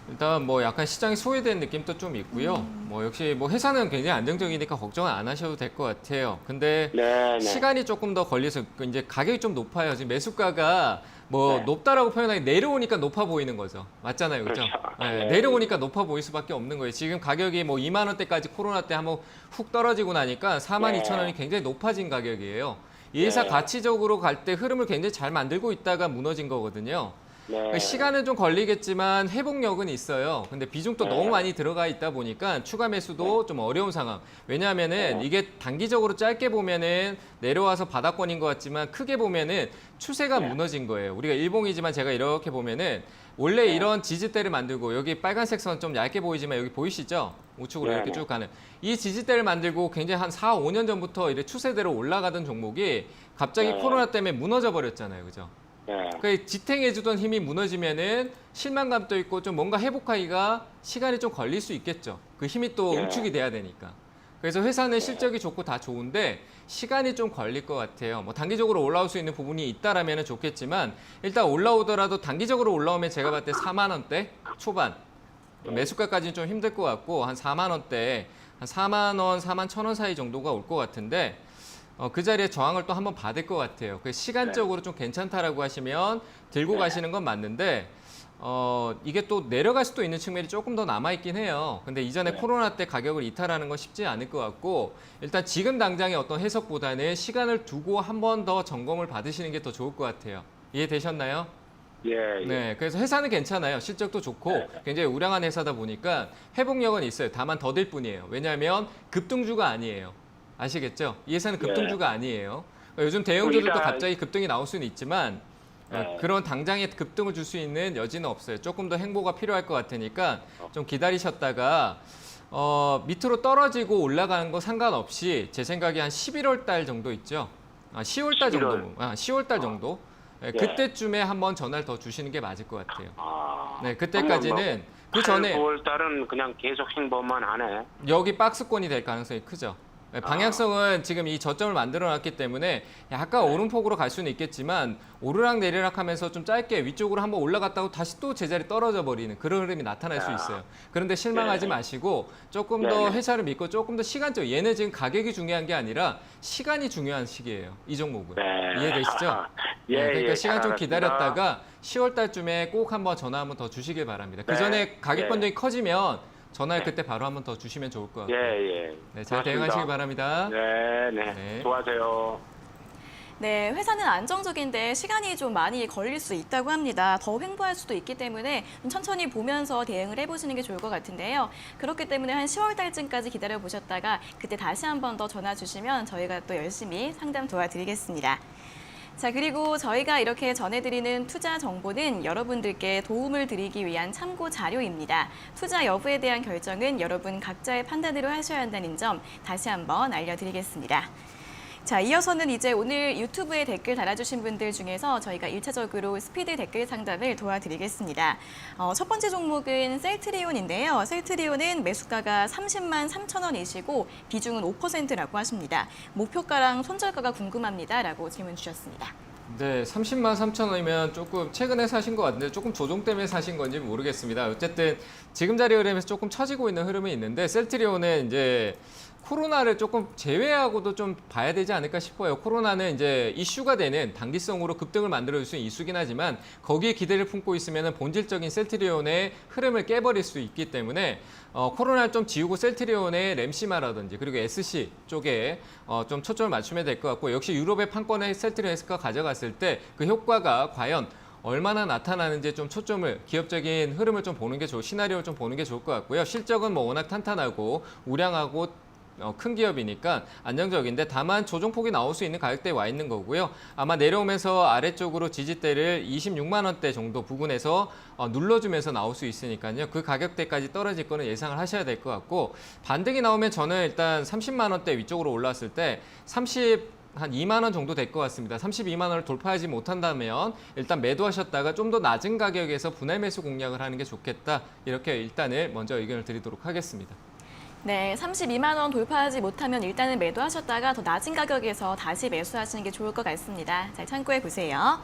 일단 뭐 약간 시장이 소외된 느낌도 좀 있고요. 뭐 역시 뭐 회사는 굉장히 안정적이니까 걱정은 안 하셔도 될 것 같아요. 근데 네. 네. 시간이 조금 더 걸려서 이제 가격이 좀 높아요. 지금 매수가가 뭐 네. 높다라고 표현하기 내려오니까 높아 보이는 거죠. 맞잖아요, 그렇죠? 그렇죠. 네, 네. 내려오니까 높아 보일 수밖에 없는 거예요. 지금 가격이 뭐 2만 원대까지 코로나 때 한번 훅 떨어지고 나니까 42,000원이 굉장히 높아진 가격이에요. 이 회사 네. 가치적으로 갈 때 흐름을 굉장히 잘 만들고 있다가 무너진 거거든요. 네. 시간은 좀 걸리겠지만 회복력은 있어요. 근데 비중도 네. 너무 많이 들어가 있다 보니까 추가 매수도 좀 어려운 상황. 왜냐하면은 네. 이게 단기적으로 짧게 보면은 내려와서 바닥권인 것 같지만 크게 보면은 추세가 네. 무너진 거예요. 우리가 일봉이지만 제가 이렇게 보면은 원래 네. 이런 지지대를 만들고 여기 빨간색 선 좀 얇게 보이지만 여기 보이시죠? 우측으로 네, 이렇게 네. 쭉 가는 이 지지대를 만들고 굉장히 한 4, 5년 전부터 이렇게 추세대로 올라가던 종목이 갑자기 네. 코로나 때문에 무너져 버렸잖아요. 그죠? 네. 그 지탱해주던 힘이 무너지면은 실망감도 있고 좀 뭔가 회복하기가 시간이 좀 걸릴 수 있겠죠. 그 힘이 또 네. 응축이 돼야 되니까. 그래서 회사는 실적이 좋고 다 좋은데 시간이 좀 걸릴 것 같아요. 뭐 단기적으로 올라올 수 있는 부분이 있다라면 좋겠지만 일단 올라오더라도 단기적으로 올라오면 제가 봤을 때 4만 원대 초반 매수가까지는 좀 힘들 것 같고 한 4만 원대 한 4만 원, 4만 1천 원 사이 정도가 올 것 같은데 그 자리에 저항을 또 한번 받을 것 같아요. 그 시간적으로 좀 괜찮다라고 하시면 들고 가시는 건 맞는데 이게 또 내려갈 수도 있는 측면이 조금 더 남아있긴 해요. 근데 이전에 코로나 때 가격을 이탈하는 건 쉽지 않을 것 같고 일단 지금 당장의 어떤 해석보다는 시간을 두고 한 번 더 점검을 받으시는 게 더 좋을 것 같아요. 이해되셨나요? 예. 예. 네, 그래서 회사는 괜찮아요. 실적도 좋고 굉장히 우량한 회사다 보니까 회복력은 있어요. 다만 더딜 뿐이에요. 왜냐하면 급등주가 아니에요. 아시겠죠? 이 회사는 급등주가 아니에요. 요즘 대형주들도 일단- 갑자기 급등이 나올 수는 있지만 네. 그런 당장의 급등을 줄 수 있는 여지는 없어요. 조금 더 행보가 필요할 것 같으니까 좀 기다리셨다가 밑으로 떨어지고 올라가는 거 상관없이 제 생각에 한 11월 달 정도 있죠. 10월 달 11월. 정도. 10월 달 정도. 네, 네. 그때쯤에 한번 전화를 더 주시는 게 맞을 것 같아요. 아. 네, 그때까지는 그 8, 전에 9월 달은 그냥 계속 행보만 하네. 여기 박스권이 될 가능성이 크죠. 네, 방향성은 지금 이 저점을 만들어 놨기 때문에 약간 오름폭으로 갈 수는 있겠지만 오르락 내리락 하면서 좀 짧게 위쪽으로 한번 올라갔다고 다시 또 제자리 떨어져 버리는 그런 흐름이 나타날 수 있어요. 그런데 실망하지 네. 마시고 조금 네, 더 네. 회사를 믿고 조금 더 시간적 얘네 지금 가격이 중요한 게 아니라 시간이 중요한 시기예요. 이 종목은. 네. 이해되시죠? 예, 네, 그러니까 예, 시간 좀 잘 알았습니다. 기다렸다가 10월 달쯤에 꼭 한번 전화 한번 더 주시길 바랍니다. 그 네. 전에 가격 네. 변동이 커지면 전화를 네. 그때 바로 한번 더 주시면 좋을 것 같아요. 예, 예. 네, 잘 고맙습니다. 대응하시기 바랍니다. 네, 네. 네. 수고하세요. 네, 회사는 안정적인데 시간이 좀 많이 걸릴 수 있다고 합니다. 더 횡보할 수도 있기 때문에 좀 천천히 보면서 대응을 해보시는 게 좋을 것 같은데요. 그렇기 때문에 한 10월 달쯤까지 기다려보셨다가 그때 다시 한 번 더 전화 주시면 저희가 또 열심히 상담 도와드리겠습니다. 자, 그리고 저희가 이렇게 전해드리는 투자 정보는 여러분들께 도움을 드리기 위한 참고 자료입니다. 투자 여부에 대한 결정은 여러분 각자의 판단으로 하셔야 한다는 점 다시 한번 알려드리겠습니다. 자, 이어서는 이제 오늘 유튜브에 댓글 달아주신 분들 중에서 저희가 1차적으로 스피드 댓글 상담을 도와드리겠습니다. 첫 번째 종목은 셀트리온인데요. 셀트리온은 매수가가 30만 3천 원이시고 비중은 5%라고 하십니다. 목표가랑 손절가가 궁금합니다라고 질문 주셨습니다. 네, 30만 3천 원이면 조금 최근에 사신 것 같은데 조금 조정 때문에 사신 건지 모르겠습니다. 어쨌든 지금 자리 흐름에서 조금 처지고 있는 흐름이 있는데 셀트리온은 이제 코로나를 조금 제외하고도 좀 봐야 되지 않을까 싶어요. 코로나는 이제 이슈가 되는 단기성으로 급등을 만들어줄 수 있는 이슈긴 하지만 거기에 기대를 품고 있으면 본질적인 셀트리온의 흐름을 깨버릴 수 있기 때문에 코로나를 좀 지우고 셀트리온의 램시마라든지 그리고 SC 쪽에 좀 초점을 맞추면 될 것 같고 역시 유럽의 판권의 셀트리온 S가 가져갔을 때 그 효과가 과연 얼마나 나타나는지 좀 초점을 기업적인 흐름을 좀 보는 게 시나리오를 좀 보는 게 좋을 것 같고요. 실적은 뭐 워낙 탄탄하고 우량하고 큰 기업이니까 안정적인데 다만 조정폭이 나올 수 있는 가격대에 와 있는 거고요. 아마 내려오면서 아래쪽으로 지지대를 26만 원대 정도 부근에서 눌러주면서 나올 수 있으니까요. 그 가격대까지 떨어질 거는 예상을 하셔야 될 것 같고 반등이 나오면 저는 일단 30만 원대 위쪽으로 올라왔을 때 한 2만 원 정도 될 것 같습니다. 32만 원을 돌파하지 못한다면 일단 매도하셨다가 좀 더 낮은 가격에서 분할 매수 공략을 하는 게 좋겠다. 이렇게 일단을 먼저 의견을 드리도록 하겠습니다. 네, 32만 원 돌파하지 못하면 일단은 매도하셨다가 더 낮은 가격에서 다시 매수하시는 게 좋을 것 같습니다. 잘 참고해 보세요.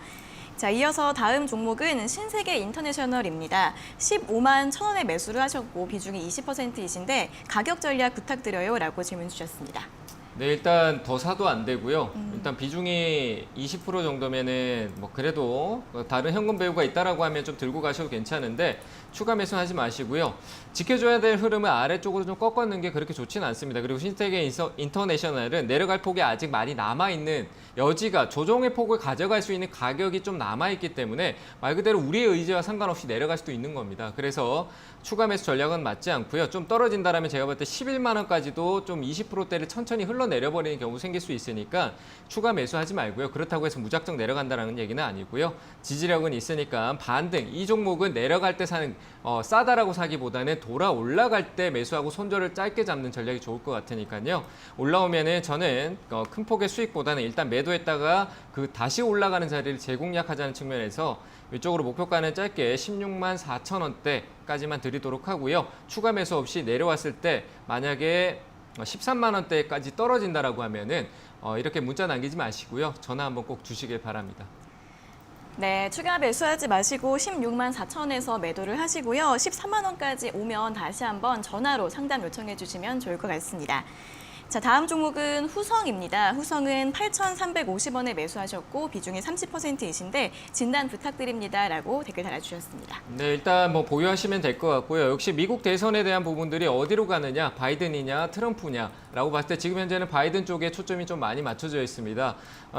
자, 이어서 다음 종목은 신세계 인터내셔널입니다. 15만 1,000원에 매수를 하셨고 비중이 20%이신데 가격 전략 부탁드려요 라고 질문 주셨습니다. 네, 일단 더 사도 안 되고요. 일단 비중이 20% 정도면은 뭐 그래도 다른 현금 배후가 있다라고 하면 좀 들고 가셔도 괜찮은데 추가 매수하지 마시고요. 지켜줘야 될 흐름을 아래쪽으로 좀 꺾었는 게 그렇게 좋지는 않습니다. 그리고 신세계 인터내셔널은 내려갈 폭이 아직 많이 남아있는 여지가 조정의 폭을 가져갈 수 있는 가격이 좀 남아있기 때문에 말 그대로 우리의 의지와 상관없이 내려갈 수도 있는 겁니다. 그래서 추가 매수 전략은 맞지 않고요. 좀 떨어진다라면 제가 볼 때 11만 원까지도 좀 20%대를 천천히 흘러내려버리는 경우 생길 수 있으니까 추가 매수하지 말고요. 그렇다고 해서 무작정 내려간다는 얘기는 아니고요. 지지력은 있으니까 반등, 이 종목은 내려갈 때 사는 싸다라고 사기보다는 돌아 올라갈 때 매수하고 손절을 짧게 잡는 전략이 좋을 것 같으니까요. 올라오면은 저는 큰 폭의 수익보다는 일단 매도했다가 그 다시 올라가는 자리를 재공략하자는 측면에서 이쪽으로 목표가는 짧게 16만 4천 원대까지만 드리도록 하고요. 추가 매수 없이 내려왔을 때 만약에 13만 원대까지 떨어진다라고 하면은 이렇게 문자 남기지 마시고요. 전화 한번 꼭 주시길 바랍니다. 네, 추가 매수하지 마시고 16만 4천에서 매도를 하시고요. 13만 원까지 오면 다시 한번 전화로 상담 요청해 주시면 좋을 것 같습니다. 자, 다음 종목은 후성입니다. 후성은 8,350원에 매수하셨고 비중이 30%이신데 진단 부탁드립니다 라고 댓글 달아주셨습니다. 네, 일단 뭐 보유하시면 될 것 같고요. 역시 미국 대선에 대한 부분들이 어디로 가느냐, 바이든이냐, 트럼프냐라고 봤을 때 지금 현재는 바이든 쪽에 초점이 좀 많이 맞춰져 있습니다.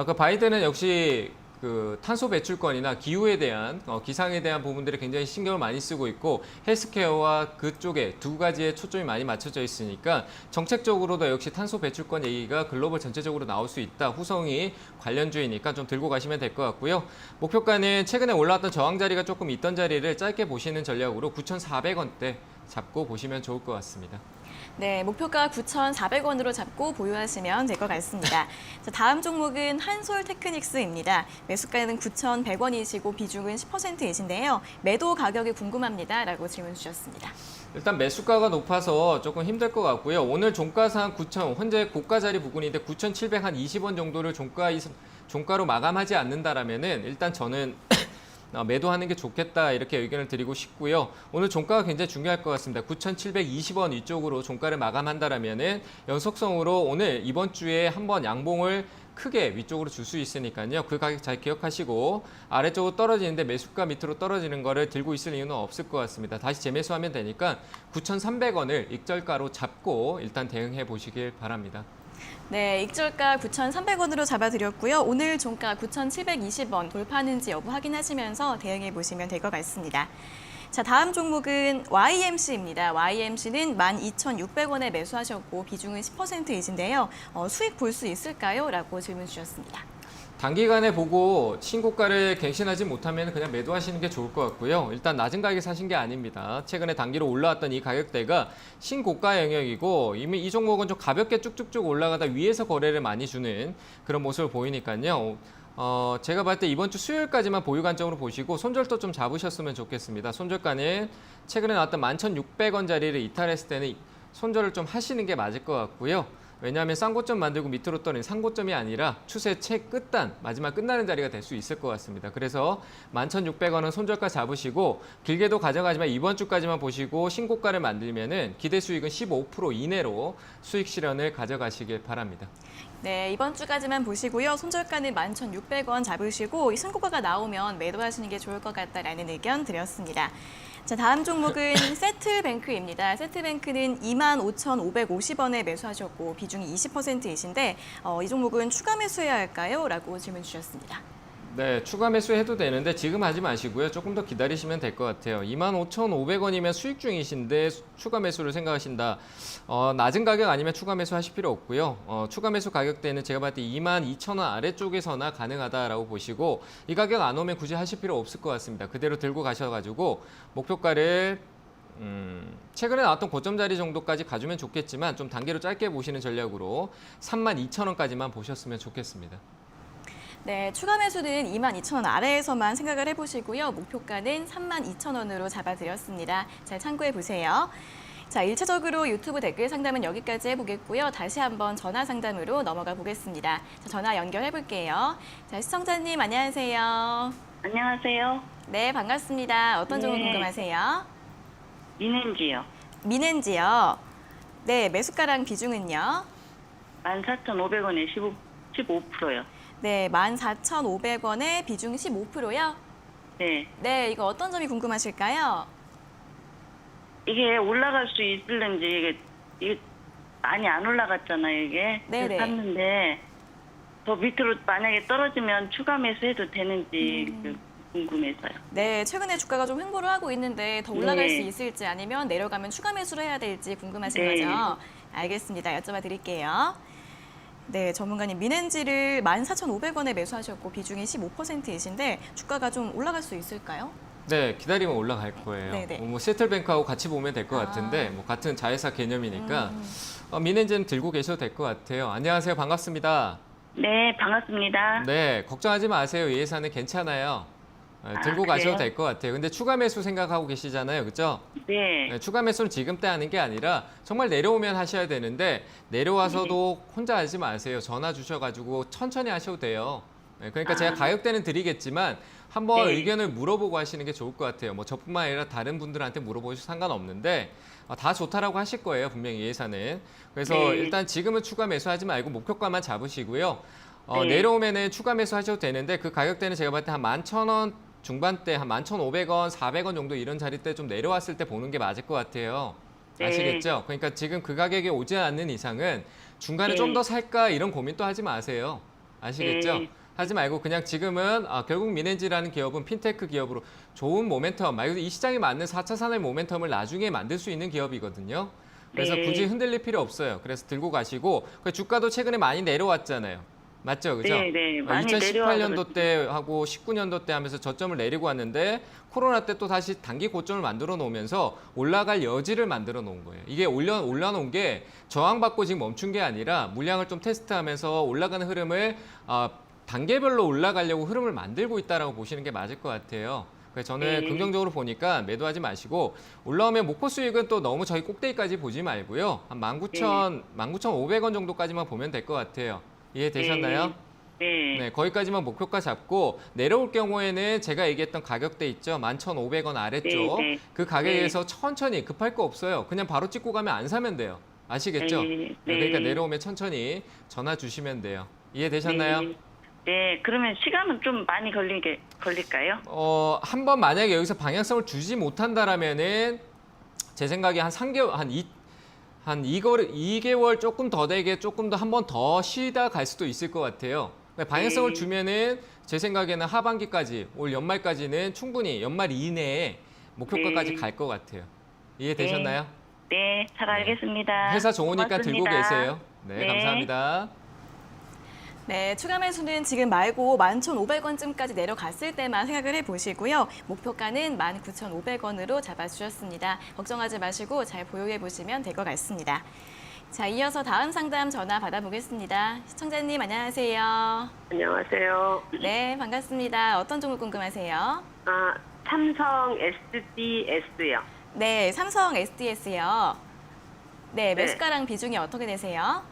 그 바이든은 역시 그 탄소 배출권이나 기후에 대한 기상에 대한 부분들이 굉장히 신경을 많이 쓰고 있고 헬스케어와 그쪽에 두 가지에 초점이 많이 맞춰져 있으니까 정책적으로도 역시 탄소 배출권 얘기가 글로벌 전체적으로 나올 수 있다. 후성이 관련주이니까 좀 들고 가시면 될 것 같고요. 목표가는 최근에 올라왔던 저항 자리가 조금 있던 자리를 짧게 보시는 전략으로 9,400원대 잡고 보시면 좋을 것 같습니다. 네, 목표가 9,400원으로 잡고 보유하시면 될 것 같습니다. 자, 다음 종목은 한솔테크닉스입니다. 매수가는 9,100원이시고 비중은 10%이신데요. 매도 가격이 궁금합니다 라고 질문 주셨습니다. 일단 매수가가 높아서 조금 힘들 것 같고요. 오늘 종가상 9,000, 현재 고가 자리 부근인데 9,720원 정도를 종가로 마감하지 않는다라면은 일단 저는 매도하는 게 좋겠다 이렇게 의견을 드리고 싶고요. 오늘 종가가 굉장히 중요할 것 같습니다. 9,720원 위쪽으로 종가를 마감한다라면은 연속성으로 오늘 이번 주에 한번 양봉을 크게 위쪽으로 줄 수 있으니까요. 그 가격 잘 기억하시고 아래쪽으로 떨어지는데 매수가 밑으로 떨어지는 거를 들고 있을 이유는 없을 것 같습니다. 다시 재매수하면 되니까 9,300원을 익절가로 잡고 일단 대응해 보시길 바랍니다. 네, 익절가 9,300원으로 잡아드렸고요. 오늘 종가 9,720원 돌파하는지 여부 확인하시면서 대응해 보시면 될 것 같습니다. 자, 다음 종목은 YMC입니다. YMC는 12,600원에 매수하셨고 비중은 10%이신데요. 수익 볼 수 있을까요? 라고 질문 주셨습니다. 단기간에 보고 신고가를 갱신하지 못하면 그냥 매도하시는 게 좋을 것 같고요. 일단 낮은 가격에 사신 게 아닙니다. 최근에 단기로 올라왔던 이 가격대가 신고가 영역이고 이미 이 종목은 좀 가볍게 쭉쭉쭉 올라가다 위에서 거래를 많이 주는 그런 모습을 보이니까요. 제가 봤을 때 이번 주 수요일까지만 보유 관점으로 보시고 손절도 좀 잡으셨으면 좋겠습니다. 손절가는 최근에 나왔던 11,600원 자리를 이탈했을 때는 손절을 좀 하시는 게 맞을 것 같고요. 왜냐하면 쌍고점 만들고 밑으로 떨어진 상고점이 아니라 추세 최끝단, 마지막 끝나는 자리가 될 수 있을 것 같습니다. 그래서 11,600원은 손절가 잡으시고 길게도 가져가지만 이번 주까지만 보시고 신고가를 만들면은 기대 수익은 15% 이내로 수익 실현을 가져가시길 바랍니다. 네, 이번 주까지만 보시고요. 손절가는 11,600원 잡으시고 이 신고가가 나오면 매도하시는 게 좋을 것 같다라는 의견 드렸습니다. 자, 다음 종목은 세틀뱅크입니다. 세틀뱅크는 25,550원에 매수하셨고 비중이 20%이신데 이 종목은 추가 매수해야 할까요? 라고 질문 주셨습니다. 네, 추가 매수해도 되는데 지금 하지 마시고요. 조금 더 기다리시면 될 것 같아요. 25,500원이면 수익 중이신데 추가 매수를 생각하신다. 낮은 가격 아니면 추가 매수하실 필요 없고요. 추가 매수 가격대는 제가 봤을 때 22,000원 아래쪽에서나 가능하다라고 보시고 이 가격 안 오면 굳이 하실 필요 없을 것 같습니다. 그대로 들고 가셔가지고 목표가를 최근에 나왔던 고점 자리 정도까지 가주면 좋겠지만 좀 단계로 짧게 보시는 전략으로 32,000원까지만 보셨으면 좋겠습니다. 네, 추가 매수는 22,000원 아래에서만 생각을 해보시고요. 목표가는 32,000원으로 잡아드렸습니다. 잘 참고해 보세요. 자, 1차적으로 유튜브 댓글 상담은 여기까지 해보겠고요. 다시 한번 전화 상담으로 넘어가 보겠습니다. 자, 전화 연결해 볼게요. 자, 시청자님 안녕하세요. 안녕하세요. 네, 반갑습니다. 어떤 종목 네. 궁금하세요? 민은지요. 민엔지요. 네, 매수가랑 비중은요? 14,500원에 15%요. 네, 14,500원에 비중 15%요? 네. 네, 이거 어떤 점이 궁금하실까요? 이게 올라갈 수 있을는지 이게 많이 안 올라갔잖아요, 이게. 네네. 그래서 샀는데 더 밑으로 만약에 떨어지면 추가 매수해도 되는지 궁금해서요. 네, 최근에 주가가 좀 횡보를 하고 있는데 더 올라갈 네. 수 있을지 아니면 내려가면 추가 매수를 해야 될지 궁금하신 네. 거죠? 알겠습니다. 여쭤봐 드릴게요. 네, 전문가님 민엔지를 14,500원에 매수하셨고 비중이 15%이신데 주가가 좀 올라갈 수 있을까요? 네, 기다리면 올라갈 거예요. 네네. 뭐 세틀뱅크하고 같이 보면 될 것 같은데 뭐 같은 자회사 개념이니까 민엔지는 들고 계셔도 될 것 같아요. 안녕하세요. 반갑습니다. 네, 반갑습니다. 네, 걱정하지 마세요. 이 회사는 괜찮아요. 들고 그래요? 가셔도 될 것 같아요. 근데 추가 매수 생각하고 계시잖아요. 그렇죠? 네. 네, 추가 매수는 지금 때 하는 게 아니라 정말 내려오면 하셔야 되는데 내려와서도 혼자 하지 마세요. 전화 주셔가지고 천천히 하셔도 돼요. 네, 그러니까 제가 가격대는 드리겠지만 한번 네. 의견을 물어보고 하시는 게 좋을 것 같아요. 뭐 저뿐만 아니라 다른 분들한테 물어보셔도 상관없는데 다 좋다라고 하실 거예요. 분명히 이 회사는. 그래서 네. 일단 지금은 추가 매수하지 말고 목표가만 잡으시고요. 네. 내려오면은 추가 매수하셔도 되는데 그 가격대는 제가 봤을 때 한 11,000원 중반대 한 11,500원, 400원 정도 이런 자리 때 좀 내려왔을 때 보는 게 맞을 것 같아요. 네. 아시겠죠? 그러니까 지금 그 가격에 오지 않는 이상은 중간에 네. 좀 더 살까 이런 고민도 하지 마세요. 아시겠죠? 네. 하지 말고 그냥 지금은 결국 민엔지라는 기업은 핀테크 기업으로 좋은 모멘텀, 말 그대로 이 시장에 맞는 4차 산업 모멘텀을 나중에 만들 수 있는 기업이거든요. 그래서 네. 굳이 흔들릴 필요 없어요. 그래서 들고 가시고 그 주가도 최근에 많이 내려왔잖아요. 맞죠, 그죠? 네, 네. 많이 2018년도 때 하고 19년도 때 하면서 저점을 내리고 왔는데 코로나 때 또 다시 단기 고점을 만들어 놓으면서 올라갈 여지를 만들어 놓은 거예요. 이게 올라놓은 게 저항받고 지금 멈춘 게 아니라 물량을 좀 테스트하면서 올라가는 흐름을 단계별로 올라가려고 흐름을 만들고 있다라고 보시는 게 맞을 것 같아요. 그래서 저는 네. 긍정적으로 보니까 매도하지 마시고 올라오면 목표 수익은 또 너무 저희 꼭대기까지 보지 말고요. 한 19,500원 정도까지만 보면 될 것 같아요. 이해되셨나요? 네. 네, 거기까지만 목표가 잡고 내려올 경우에는 제가 얘기했던 가격대 있죠. 11,500원 아래쪽. 네, 네. 그 가격에서 천천히 급할 거 없어요. 그냥 바로 찍고 가면 안 사면 돼요. 아시겠죠? 네, 네. 그러니까 내려오면 천천히 전화 주시면 돼요. 이해되셨나요? 네. 네, 그러면 시간은 좀 많이 걸릴까요? 한번 만약에 여기서 방향성을 주지 못한다라면은 제 생각에 한 3개월, 한 2개월 조금 더 되게 조금 더 한 번 더 쉬다 갈 수도 있을 것 같아요. 방향성을 네. 주면은 제 생각에는 하반기까지, 올 연말까지는 충분히 연말 이내에 목표가까지 네. 갈 것 같아요. 이해되셨나요? 네, 잘 알겠습니다. 회사 좋으니까 들고 고맙습니다. 계세요. 네, 감사합니다. 네, 추가 매수는 지금 말고 11,500원쯤까지 내려갔을 때만 생각을 해보시고요. 목표가는 19,500원으로 잡아주셨습니다. 걱정하지 마시고 잘 보유해 보시면 될 것 같습니다. 자, 이어서 다음 상담 전화 받아보겠습니다. 시청자님 안녕하세요. 안녕하세요. 네, 반갑습니다. 어떤 종목 궁금하세요? 삼성 SDS요. 네, 삼성 SDS요. 네, 매수가랑 비중이 어떻게 되세요?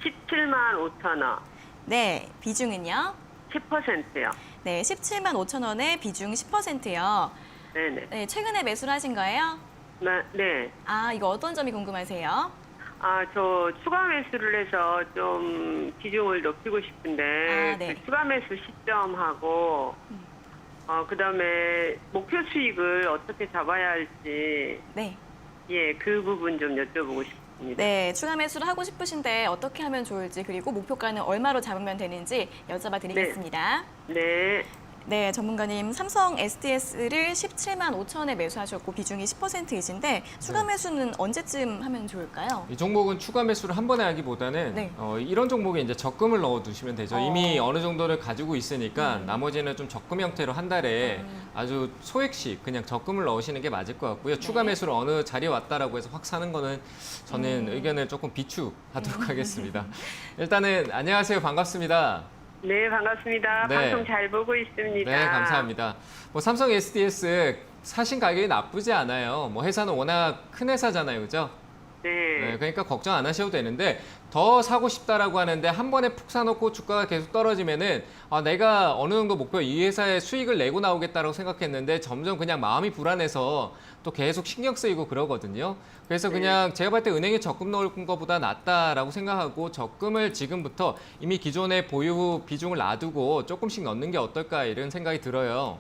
17만 5천 원. 네, 비중은요? 10%요. 네, 17만 5천 원에 비중 10%요. 네네. 네, 최근에 매수를 하신 거예요? 네. 아, 이거 어떤 점이 궁금하세요? 저 추가 매수를 해서 좀 비중을 높이고 싶은데, 아, 네. 그 추가 매수 시점하고, 그다음에 목표 수익을 어떻게 잡아야 할지, 네. 예, 그 부분 좀 여쭤보고 싶습니다. 네, 추가 매수를 하고 싶으신데 어떻게 하면 좋을지 그리고 목표가는 얼마로 잡으면 되는지 여쭤봐 드리겠습니다. 네. 네, 전문가님, 삼성 SDS를 17만 5천 원에 매수하셨고 비중이 10%이신데 추가 매수는 언제쯤 하면 좋을까요? 이 종목은 추가 매수를 한 번에 하기보다는 네. 이런 종목에 이제 적금을 넣어두시면 되죠. 이미 어느 정도를 가지고 있으니까 나머지는 좀 적금 형태로 한 달에 아주 소액씩 그냥 적금을 넣으시는 게 맞을 것 같고요. 추가 매수를 어느 자리에 왔다라고 해서 확 사는 거는 저는 의견을 조금 비축하도록 하겠습니다. 일단은 안녕하세요. 반갑습니다. 네, 반갑습니다. 네. 방송 잘 보고 있습니다. 네, 감사합니다. 뭐 삼성 SDS 사신 가격이 나쁘지 않아요. 뭐 회사는 워낙 큰 회사잖아요, 그죠? 네, 그러니까 걱정 안 하셔도 되는데 더 사고 싶다라고 하는데 한 번에 푹 사놓고 주가가 계속 떨어지면은 내가 어느 정도 목표 이 회사에 수익을 내고 나오겠다라고 생각했는데 점점 그냥 마음이 불안해서 또 계속 신경 쓰이고 그러거든요. 그래서 그냥 제가 볼 때 은행에 적금 넣을 것보다 낫다라고 생각하고 적금을 지금부터 이미 기존의 보유 비중을 놔두고 조금씩 넣는 게 어떨까 이런 생각이 들어요.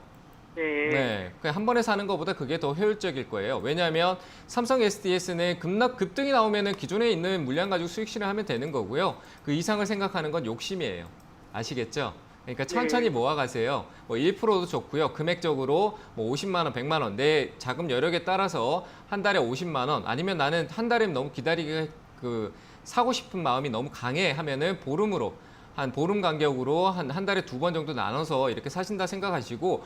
네, 그냥 한 번에 사는 것보다 그게 더 효율적일 거예요. 왜냐하면 삼성 SDS는 급등이 나오면은 기존에 있는 물량 가지고 수익 실현하면 되는 거고요. 그 이상을 생각하는 건 욕심이에요. 아시겠죠? 그러니까 천천히 모아가세요. 뭐 1%도 좋고요. 금액적으로 뭐 50만 원, 100만 원, 내 자금 여력에 따라서 한 달에 50만 원, 아니면 나는 한 달에 너무 기다리기 사고 싶은 마음이 너무 강해 하면은 보름으로. 한 보름 간격으로 한 달에 2번 정도 나눠서 이렇게 사신다 생각하시고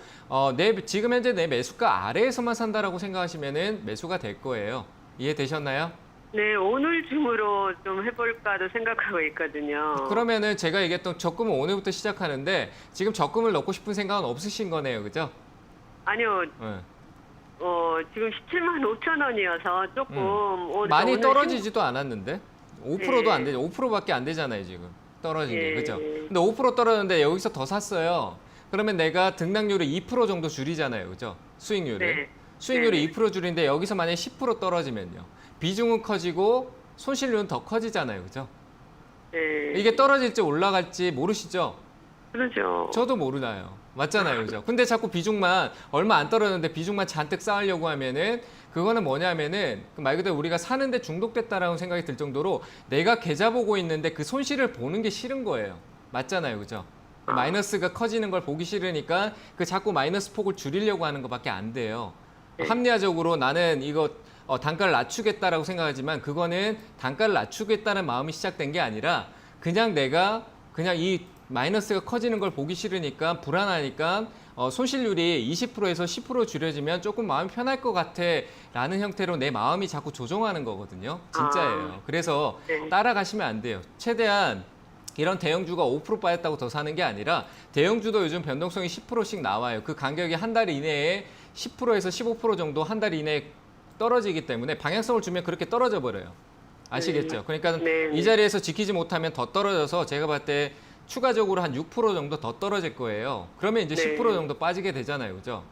지금 현재 내 매수가 아래에서만 산다라고 생각하시면은 매수가 될 거예요. 이해되셨나요? 네, 오늘 중으로 좀 해볼까도 생각하고 있거든요. 그러면은 제가 얘기했던 적금은 오늘부터 시작하는데 지금 적금을 넣고 싶은 생각은 없으신 거네요, 그죠? 아니요, 네. 지금 17만 5천 원이어서 조금 많이 오늘 떨어지지도 않았는데 5%도 안 되죠. 5%밖에 안 되잖아요, 지금. 떨어진 게, 그죠? 근데 5% 떨어졌는데 여기서 더 샀어요. 그러면 내가 등락률을 2% 정도 줄이잖아요, 그죠? 수익률을. 네. 수익률을 네. 2% 줄인데 여기서 만약에 10% 떨어지면요. 비중은 커지고 손실률은 더 커지잖아요, 그죠? 네. 이게 떨어질지 올라갈지 모르시죠? 그렇죠. 저도 모르나요. 맞잖아요, 그죠? 근데 자꾸 비중만 얼마 안 떨어졌는데 비중만 잔뜩 쌓으려고 하면은 그거는 뭐냐면은 말 그대로 우리가 사는데 중독됐다라는 생각이 들 정도로 내가 계좌 보고 있는데 그 손실을 보는 게 싫은 거예요. 맞잖아요, 그죠? 마이너스가 커지는 걸 보기 싫으니까 그 자꾸 마이너스 폭을 줄이려고 하는 것밖에 안 돼요. 합리화적으로 나는 이거 단가를 낮추겠다라고 생각하지만 그거는 단가를 낮추겠다는 마음이 시작된 게 아니라 그냥 내가 그냥 이 마이너스가 커지는 걸 보기 싫으니까 불안하니까 손실률이 20%에서 10% 줄여지면 조금 마음이 편할 것 같아 라는 형태로 내 마음이 자꾸 조종하는 거거든요. 진짜예요. 그래서 네. 따라가시면 안 돼요. 최대한 이런 대형주가 5% 빠졌다고 더 사는 게 아니라 대형주도 요즘 변동성이 10%씩 나와요. 그 간격이 한 달 이내에 10%에서 15% 정도 한 달 이내에 떨어지기 때문에 방향성을 주면 그렇게 떨어져 버려요. 아시겠죠? 그러니까 네. 이 자리에서 지키지 못하면 더 떨어져서 제가 봤을 때 추가적으로 한 6% 정도 더 떨어질 거예요. 그러면 이제 네. 10% 정도 빠지게 되잖아요. 그죠?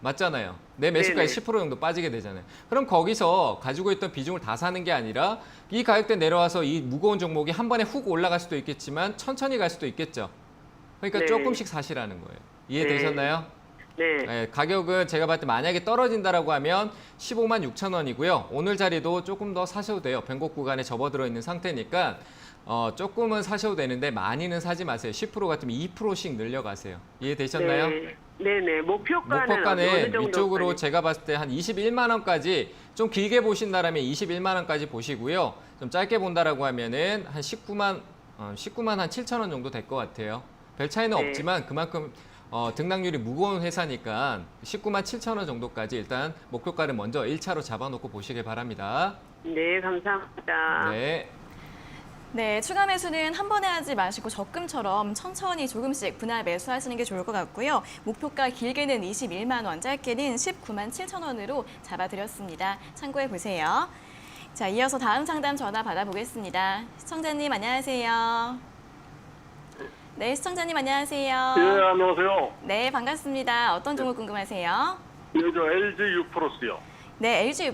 맞잖아요. 내 매수가에 네네. 10% 정도 빠지게 되잖아요. 그럼 거기서 가지고 있던 비중을 다 사는 게 아니라 이 가격대 내려와서 이 무거운 종목이 한 번에 훅 올라갈 수도 있겠지만 천천히 갈 수도 있겠죠. 그러니까 네. 조금씩 사시라는 거예요. 이해되셨나요? 네. 네, 가격은 제가 봤을 때 만약에 떨어진다라고 하면 15만 6천 원이고요. 오늘 자리도 조금 더 사셔도 돼요. 변곡 구간에 접어들어 있는 상태니까 조금은 사셔도 되는데 많이는 사지 마세요. 10% 같으면 2%씩 늘려가세요. 이해되셨나요? 네네. 목표가는 어느 정도 이쪽으로 제가 봤을 때 한 21만 원까지 좀 길게 보신다라면 21만 원까지 보시고요. 좀 짧게 본다라고 하면은 한 19만 한 7천 원 정도 될 것 같아요. 별 차이는 네. 없지만 그만큼 등락률이 무거운 회사니까 19만 7천 원 정도까지 일단 목표가를 먼저 1차로 잡아놓고 보시길 바랍니다. 네, 감사합니다. 네. 네, 추가 매수는 한 번에 하지 마시고 적금처럼 천천히 조금씩 분할 매수하시는 게 좋을 것 같고요. 목표가 길게는 21만 원, 짧게는 19만 7천 원으로 잡아드렸습니다. 참고해 보세요. 자, 이어서 다음 상담 전화 받아보겠습니다. 시청자님 안녕하세요. 네, 시청자님 안녕하세요. 예, 안녕하세요. 네, 반갑습니다. 어떤 종목 궁금하세요? 예, 저 LG U+요. 네, LG U+요?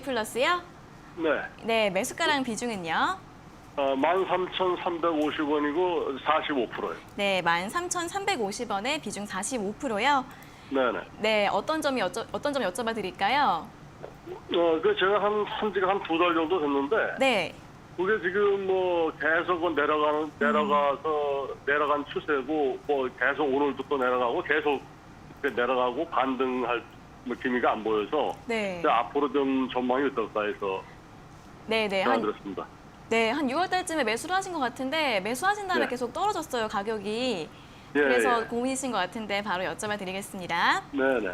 네. 네, 매수가랑 비중은요? 13,350원이고 45%예요. 네, 13,350원에 비중 45%요. 네네. 네, 어떤 점 여쭤봐 드릴까요? 그 제가 한 지가 한 2달 정도 됐는데, 네. 그게 지금 뭐 계속 내려가서 내려간 추세고, 뭐 계속 오늘도 또 내려가고, 계속 내려가고 반등할 기미가 안 보여서, 네. 앞으로 좀 전망이 어떨까 해서 네, 전화드렸습니다. 한 6월 달쯤에 매수를 하신 것 같은데 매수하신 다음에 네. 계속 떨어졌어요, 가격이. 예, 그래서 예. 고민이신 것 같은데 바로 여쭤봐 드리겠습니다. 네네.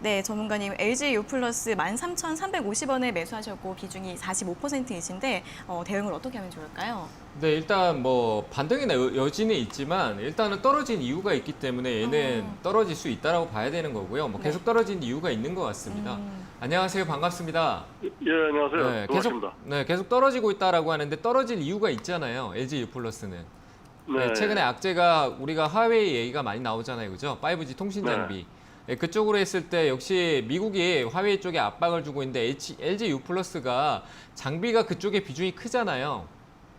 네, 전문가님 LG U+ 13,350원에 매수하셨고 비중이 45%이신데 대응을 어떻게 하면 좋을까요? 네, 일단 뭐 반등의 여지는 있지만 일단은 떨어진 이유가 있기 때문에 얘는 떨어질 수 있다라고 봐야 되는 거고요. 뭐 계속 떨어진 이유가 있는 것 같습니다. 안녕하세요, 반갑습니다. 예, 안녕하세요. 네, 반갑습니다. 계속 떨어지고 있다라고 하는데 떨어질 이유가 있잖아요. LG U+는. 네. 최근에 악재가 우리가 화웨이 얘기가 많이 나오잖아요, 그죠? 5G 통신 장비. 네, 그쪽으로 했을 때 역시 미국이 화웨이 쪽에 압박을 주고 있는데 LG U+가 장비가 그쪽에 비중이 크잖아요.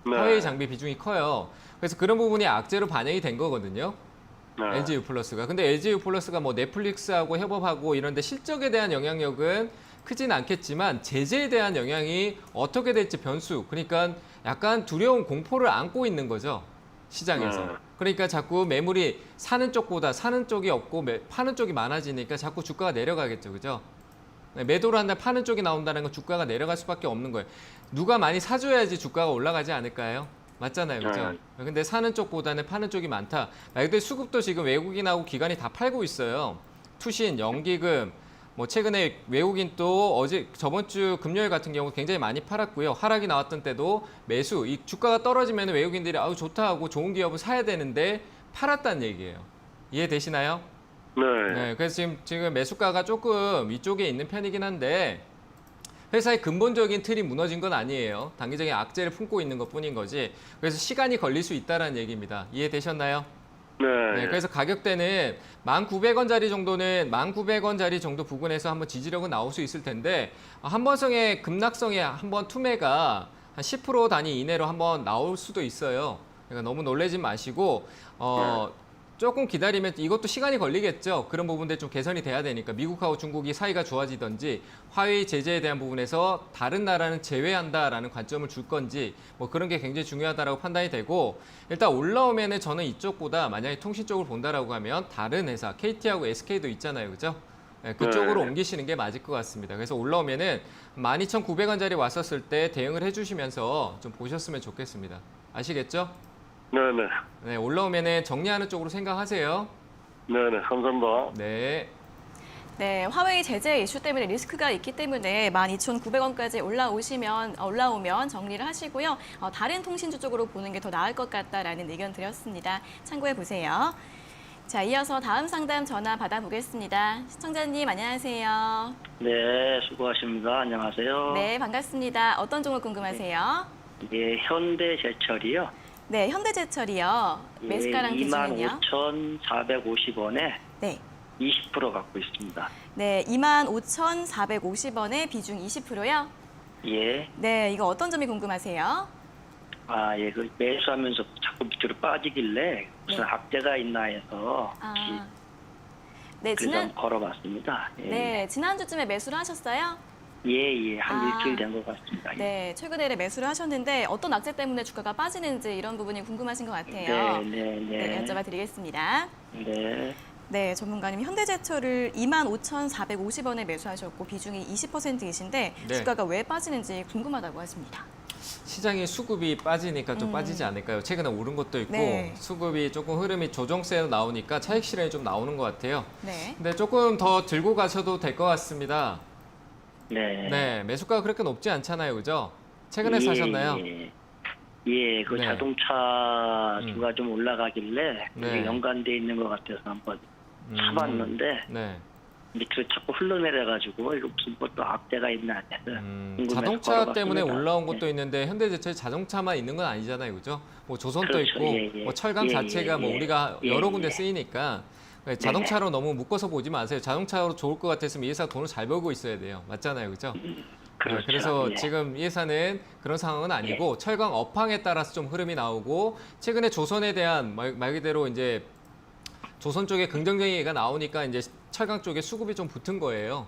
네. 화웨이 장비 비중이 커요. 그래서 그런 부분이 악재로 반영이 된 거거든요. 네. LG U+가. 근데 LG U+가 뭐 넷플릭스하고 협업하고 이런데 실적에 대한 영향력은 크진 않겠지만 제재에 대한 영향이 어떻게 될지 변수. 그러니까 약간 두려운 공포를 안고 있는 거죠. 시장에서. 네. 그러니까 자꾸 매물이 사는 쪽보다 사는 쪽이 없고 파는 쪽이 많아지니까 자꾸 주가가 내려가겠죠. 그죠? 매도를 한다 파는 쪽이 나온다는 건 주가가 내려갈 수밖에 없는 거예요. 누가 많이 사줘야지 주가가 올라가지 않을까요? 맞잖아요. 그죠? 근데 사는 쪽보다는 파는 쪽이 많다. 말 그대로 수급도 지금 외국인하고 기관이 다 팔고 있어요. 투신, 연기금, 뭐 최근에 외국인 또 저번 주 금요일 같은 경우 굉장히 많이 팔았고요. 하락이 나왔던 때도 매수, 이 주가가 떨어지면 외국인들이 아우 좋다 하고 좋은 기업을 사야 되는데 팔았다는 얘기예요. 이해되시나요? 네. 그래서 지금 매수가가 조금 위쪽에 있는 편이긴 한데 회사의 근본적인 틀이 무너진 건 아니에요. 단기적인 악재를 품고 있는 것뿐인 거지. 그래서 시간이 걸릴 수 있다는 얘기입니다. 이해되셨나요? 네. 그래서 가격대는 1,900원짜리 정도는 1,900원짜리 정도 부근에서 한번 지지력은 나올 수 있을 텐데 한번성의 급락성의 한번 투매가 한 10% 단위 이내로 한번 나올 수도 있어요. 그러니까 너무 놀라지 마시고 조금 기다리면 이것도 시간이 걸리겠죠. 그런 부분들 좀 개선이 돼야 되니까 미국하고 중국이 사이가 좋아지든지 화웨이 제재에 대한 부분에서 다른 나라는 제외한다라는 관점을 줄 건지 뭐 그런 게 굉장히 중요하다라고 판단이 되고 일단 올라오면은 저는 이쪽보다 만약에 통신 쪽을 본다라고 하면 다른 회사 KT하고 SK도 있잖아요. 그죠? 그쪽으로 옮기시는 게 맞을 것 같습니다. 그래서 올라오면은 12,900원짜리 왔었을 때 대응을 해주시면서 좀 보셨으면 좋겠습니다. 아시겠죠? 네네. 네, 올라오면은 정리하는 쪽으로 생각하세요. 네네. 감사합니다. 네. 네, 화웨이 제재 이슈 때문에 리스크가 있기 때문에 12,900원까지 올라오면 정리를 하시고요. 다른 통신주 쪽으로 보는 게 더 나을 것 같다라는 의견 드렸습니다. 참고해 보세요. 자, 이어서 다음 상담 전화 받아보겠습니다. 시청자님 안녕하세요. 네, 수고하십니다. 안녕하세요. 네, 반갑습니다. 어떤 종목 궁금하세요? 예, 현대제철이요. 네, 현대제철이요. 매수가랑 비중은요? 25,450원에 네. 20% 갖고 있습니다. 네, 25,450원에 비중 20%요? 예. 네, 이거 어떤 점이 궁금하세요? 예, 그 매수하면서 자꾸 밑으로 빠지길래 무슨 네. 악재가 있나 해서 네, 그래서 걸어봤습니다. 예. 네, 지난주쯤에 매수를 하셨어요? 예, 한 일주일 된 것 같습니다. 예. 네, 최근에 매수를 하셨는데 어떤 악재 때문에 주가가 빠지는지 이런 부분이 궁금하신 것 같아요. 네. 여쭤봐 드리겠습니다. 네. 네, 전문가님 현대제철을 25,450원에 매수하셨고 비중이 20%이신데 네. 주가가 왜 빠지는지 궁금하다고 하십니다. 시장의 수급이 빠지니까 좀 빠지지 않을까요? 최근에 오른 것도 있고 네. 수급이 조금 흐름이 조정세로 나오니까 차익 실현이 좀 나오는 것 같아요. 네. 근데 조금 더 들고 가셔도 될 것 같습니다. 네. 네, 매수가가 그렇게 높지 않잖아요, 그죠? 최근에 사셨나요? 예, 그 네. 자동차 주가 좀 올라가길래 네. 그게 연관돼 있는 것 같아서 한번 사봤는데 네. 밑으로 자꾸 흘러내려가지고 이거 무슨 것도 악재가 있나 해서 궁금해서 자동차 걸어봤습니다. 때문에 올라온 것도 네. 있는데 현대제철 자동차만 있는 건 아니잖아요, 그죠? 뭐 조선도 그렇죠. 있고 예, 예. 뭐 철강 예, 자체가 예, 뭐 예. 우리가 예, 여러 군데 예. 쓰이니까 자동차로 너무 묶어서 보지 마세요. 자동차로 좋을 것 같았으면 이 회사 돈을 잘 벌고 있어야 돼요, 맞잖아요, 그죠? 그렇죠. 그래서 예. 지금 이 회사는 그런 상황은 아니고 철강 업황에 따라서 좀 흐름이 나오고 최근에 조선에 대한 말 그대로 이제 조선 쪽에 긍정적인 얘기가 나오니까 이제 철강 쪽에 수급이 좀 붙은 거예요.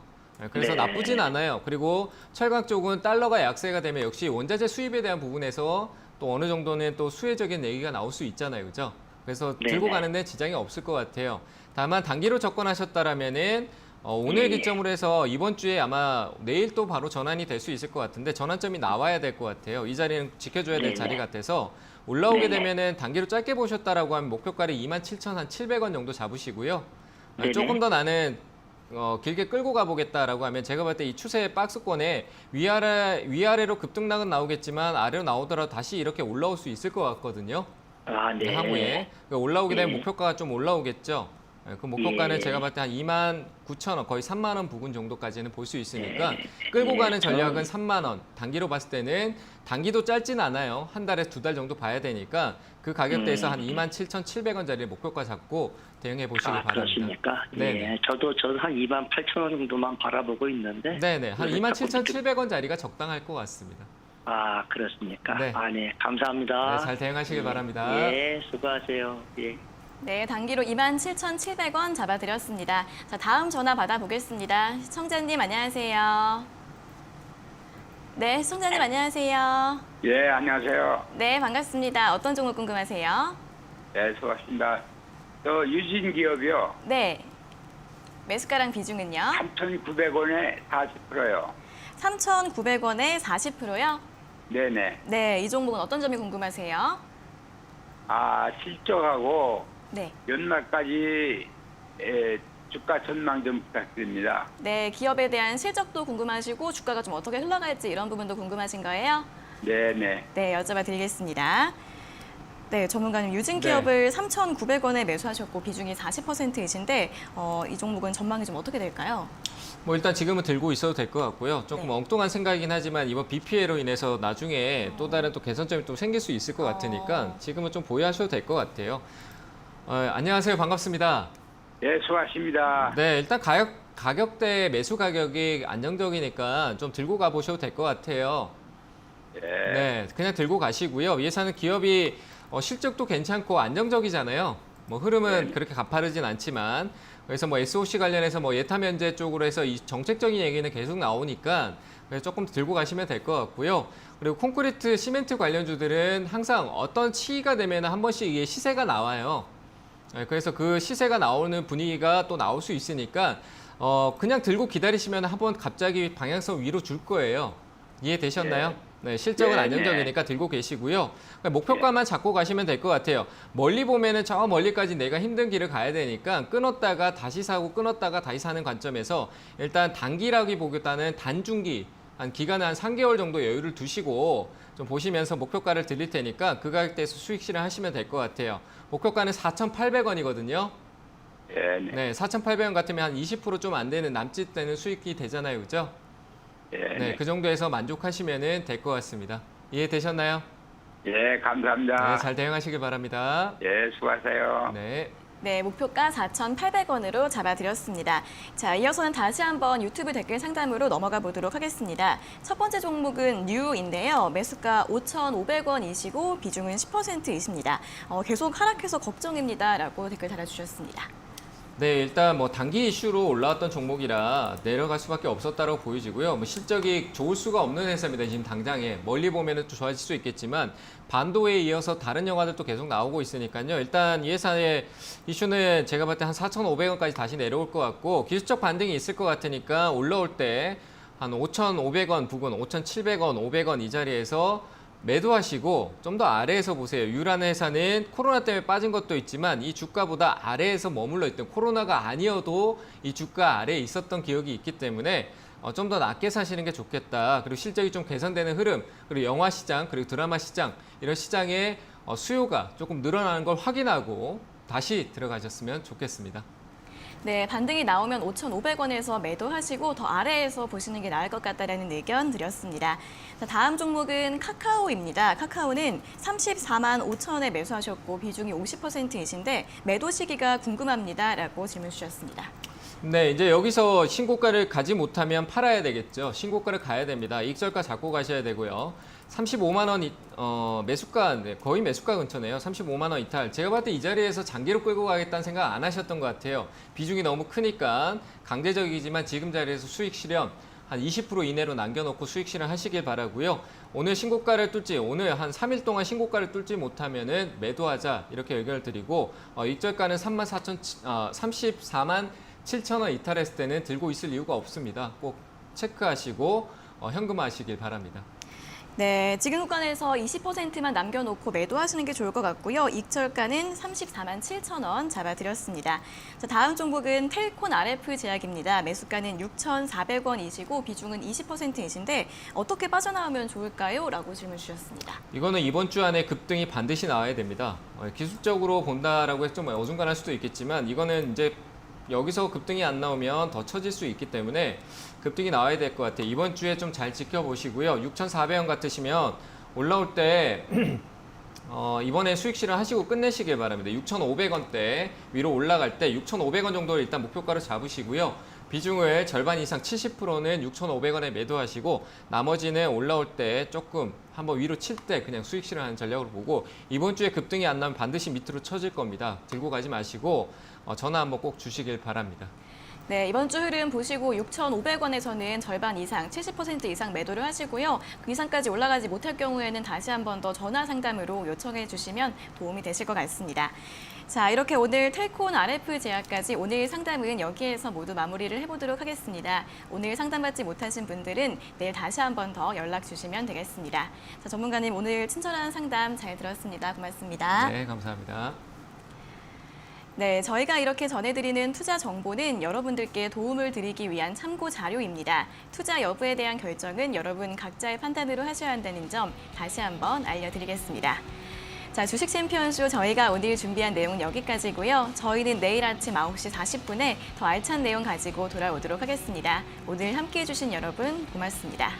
그래서 네. 나쁘진 않아요. 그리고 철강 쪽은 달러가 약세가 되면 역시 원자재 수입에 대한 부분에서 또 어느 정도는 또 수혜적인 얘기가 나올 수 있잖아요, 그죠? 그래서 네, 들고 네. 가는데 지장이 없을 것 같아요. 다만 단기로 접근하셨다라면은 오늘 기점으로 해서 이번 주에 아마 내일 또 바로 전환이 될 수 있을 것 같은데 전환점이 나와야 될 것 같아요. 이 자리는 지켜줘야 될 네네. 자리 같아서 올라오게 네네. 되면은 단기로 짧게 보셨다라고 하면 목표가를 27,700원 정도 잡으시고요. 네네. 조금 더 나는 길게 끌고 가보겠다라고 하면 제가 볼 때 이 추세 박스권에 위아래로 급등락은 나오겠지만 아래로 나오더라도 다시 이렇게 올라올 수 있을 것 같거든요. 아, 네. 향후에 올라오게 되면 네. 목표가가 좀 올라오겠죠. 그 목표가는 예. 제가 봤을 때 한 29,000원, 거의 3만 원 부근 정도까지는 볼 수 있으니까 예. 끌고 예. 가는 전략은 3만 원. 단기로 봤을 때는 단기도 짧진 않아요. 한 달에 2달 정도 봐야 되니까 그 가격대에서 한 27,700원짜리 목표가 잡고 대응해 보시기 바랍니다. 그렇습니까? 네네. 예. 저도 한 28,000원 정도만 바라보고 있는데. 네네. 한 그래서 자꾸 27,700원짜리가 적당할 것 같습니다. 아, 그렇습니까? 네. 아, 네. 감사합니다. 네, 잘 대응하시길 바랍니다. 예, 수고하세요. 예. 네, 단기로 27,700원 잡아드렸습니다. 자, 다음 전화 받아보겠습니다. 시청자님 안녕하세요. 네, 시청자님 안녕하세요. 예, 안녕하세요. 네, 반갑습니다. 어떤 종목 궁금하세요? 네, 수고하십니다. 저 유진 기업이요. 네. 매수가랑 비중은요? 3,900원에 40%요. 3,900원에 40%요? 네네. 네, 이 종목은 어떤 점이 궁금하세요? 아, 실적하고 네. 연말까지 주가 전망 좀 부탁드립니다. 네, 기업에 대한 실적도 궁금하시고 주가가 좀 어떻게 흘러갈지 이런 부분도 궁금하신 거예요? 네네. 네, 여쭤봐 드리겠습니다. 네, 전문가님 유진 네. 기업을 3,900원에 매수하셨고 비중이 40%이신데 이 종목은 전망이 좀 어떻게 될까요? 뭐 일단 지금은 들고 있어도 될 것 같고요. 조금 네. 엉뚱한 생각이긴 하지만 이번 BPA로 인해서 나중에 또 다른 또 개선점이 또 생길 수 있을 것 같으니까 지금은 좀 보유하셔도 될 것 같아요. 안녕하세요. 반갑습니다. 예, 수고하십니다. 네, 일단 가격대 매수 가격이 안정적이니까 좀 들고 가보셔도 될 것 같아요. 예. 네, 그냥 들고 가시고요. 예산은 기업이 실적도 괜찮고 안정적이잖아요. 뭐 흐름은 그렇게 가파르진 않지만 그래서 뭐 SOC 관련해서 뭐 예타 면제 쪽으로 해서 이 정책적인 얘기는 계속 나오니까 그래서 조금 들고 가시면 될 것 같고요. 그리고 콘크리트, 시멘트 관련주들은 항상 어떤 치이가 되면 한 번씩 이게 시세가 나와요. 네, 그래서 그 시세가 나오는 분위기가 또 나올 수 있으니까 그냥 들고 기다리시면 한번 갑자기 방향성 위로 줄 거예요. 이해되셨나요? 네, 실적은 네, 안정적이니까 들고 계시고요. 그러니까 목표가만 잡고 가시면 될 것 같아요. 멀리 보면은 저 멀리까지 내가 힘든 길을 가야 되니까 끊었다가 다시 사고 끊었다가 다시 사는 관점에서 일단 단기라기보다는 단중기 한 기간을 한 3개월 정도 여유를 두시고 좀 보시면서 목표가를 드릴 테니까 그 가격대에서 수익 실현하시면 될 것 같아요. 목표가는 4,800원이거든요. 네. 네, 4,800원 같으면 한 20% 좀 안 되는 남짓되는 수익이 되잖아요, 그죠? 네, 그 정도에서 만족하시면 될 것 같습니다. 이해되셨나요? 예, 감사합니다. 네, 잘 대응하시길 바랍니다. 예, 수고하세요. 네. 네, 목표가 4,800원으로 잡아드렸습니다. 자, 이어서는 다시 한번 유튜브 댓글 상담으로 넘어가 보도록 하겠습니다. 첫 번째 종목은 뉴인데요. 매수가 5,500원이시고 비중은 10%이십니다. 계속 하락해서 걱정입니다. 라고 댓글 달아주셨습니다. 네, 일단 뭐 단기 이슈로 올라왔던 종목이라 내려갈 수밖에 없었다고 보여지고요. 뭐 실적이 좋을 수가 없는 회사입니다. 지금 당장에 멀리 보면은 좀 좋아질 수 있겠지만 반도에 이어서 다른 영화들도 계속 나오고 있으니까요. 일단 이 회사의 이슈는 제가 봤을 때 한 4,500원까지 다시 내려올 것 같고 기술적 반등이 있을 것 같으니까 올라올 때 한 5,500원 부근, 5,700원, 500원 이 자리에서 매도하시고 좀 더 아래에서 보세요. 유라는 회사는 코로나 때문에 빠진 것도 있지만 이 주가보다 아래에서 머물러 있던 코로나가 아니어도 이 주가 아래에 있었던 기억이 있기 때문에 좀 더 낮게 사시는 게 좋겠다. 그리고 실적이 좀 개선되는 흐름, 그리고 영화 시장, 그리고 드라마 시장 이런 시장의 수요가 조금 늘어나는 걸 확인하고 다시 들어가셨으면 좋겠습니다. 네, 반등이 나오면 5,500원에서 매도하시고 더 아래에서 보시는 게 나을 것 같다라는 의견 드렸습니다. 자, 다음 종목은 카카오입니다. 카카오는 34만 5천원에 매수하셨고 비중이 50%이신데 매도 시기가 궁금합니다라고 질문 주셨습니다. 네, 이제 여기서 신고가를 가지 못하면 팔아야 되겠죠. 신고가를 가야 됩니다. 익절가 잡고 가셔야 되고요. 35만 원 매수가, 네, 거의 매수가 근처네요. 35만 원 이탈. 제가 봤을 때 이 자리에서 장기로 끌고 가겠다는 생각 안 하셨던 것 같아요. 비중이 너무 크니까 강제적이지만 지금 자리에서 수익 실현 한 20% 이내로 남겨놓고 수익 실현 하시길 바라고요. 오늘 신고가를 뚫지, 오늘 한 3일 동안 신고가를 뚫지 못하면은 매도하자 이렇게 의견을 드리고 익절가는 34만 7천원 이탈했을 때는 들고 있을 이유가 없습니다. 꼭 체크하시고 현금화하시길 바랍니다. 네, 지금 구간에서 20%만 남겨놓고 매도하시는 게 좋을 것 같고요. 익절가는 34만 7천원 잡아드렸습니다. 자, 다음 종목은 텔콘 RF 제약입니다. 매수가는 6,400원이시고 비중은 20%이신데 어떻게 빠져나오면 좋을까요? 라고 질문 주셨습니다. 이거는 이번 주 안에 급등이 반드시 나와야 됩니다. 기술적으로 본다라고 해서 좀 어중간할 수도 있겠지만 이거는 이제 여기서 급등이 안 나오면 더 처질 수 있기 때문에 급등이 나와야 될 것 같아요. 이번 주에 좀 잘 지켜보시고요. 6,400원 같으시면 올라올 때 이번에 수익 실현 하시고 끝내시길 바랍니다. 6,500원대 위로 올라갈 때 6,500원 정도를 일단 목표가로 잡으시고요. 비중을 절반 이상 70%는 6,500원에 매도하시고 나머지는 올라올 때 조금 한번 위로 칠 때 그냥 수익 실현하는 전략으로 보고 이번 주에 급등이 안 나면 반드시 밑으로 쳐질 겁니다. 들고 가지 마시고 전화 한번 꼭 주시길 바랍니다. 네, 이번 주 흐름 보시고 6,500원에서는 절반 이상, 70% 이상 매도를 하시고요. 그 이상까지 올라가지 못할 경우에는 다시 한 번 더 전화 상담으로 요청해 주시면 도움이 되실 것 같습니다. 자, 이렇게 오늘 텔콘 RF 제약까지 오늘 상담은 여기에서 모두 마무리를 해보도록 하겠습니다. 오늘 상담받지 못하신 분들은 내일 다시 한 번 더 연락 주시면 되겠습니다. 자, 전문가님 오늘 친절한 상담 잘 들었습니다. 고맙습니다. 네, 감사합니다. 네, 저희가 이렇게 전해드리는 투자 정보는 여러분들께 도움을 드리기 위한 참고 자료입니다. 투자 여부에 대한 결정은 여러분 각자의 판단으로 하셔야 한다는 점 다시 한번 알려드리겠습니다. 자, 주식 챔피언쇼 저희가 오늘 준비한 내용은 여기까지고요. 저희는 내일 아침 9시 40분에 더 알찬 내용 가지고 돌아오도록 하겠습니다. 오늘 함께해 주신 여러분 고맙습니다.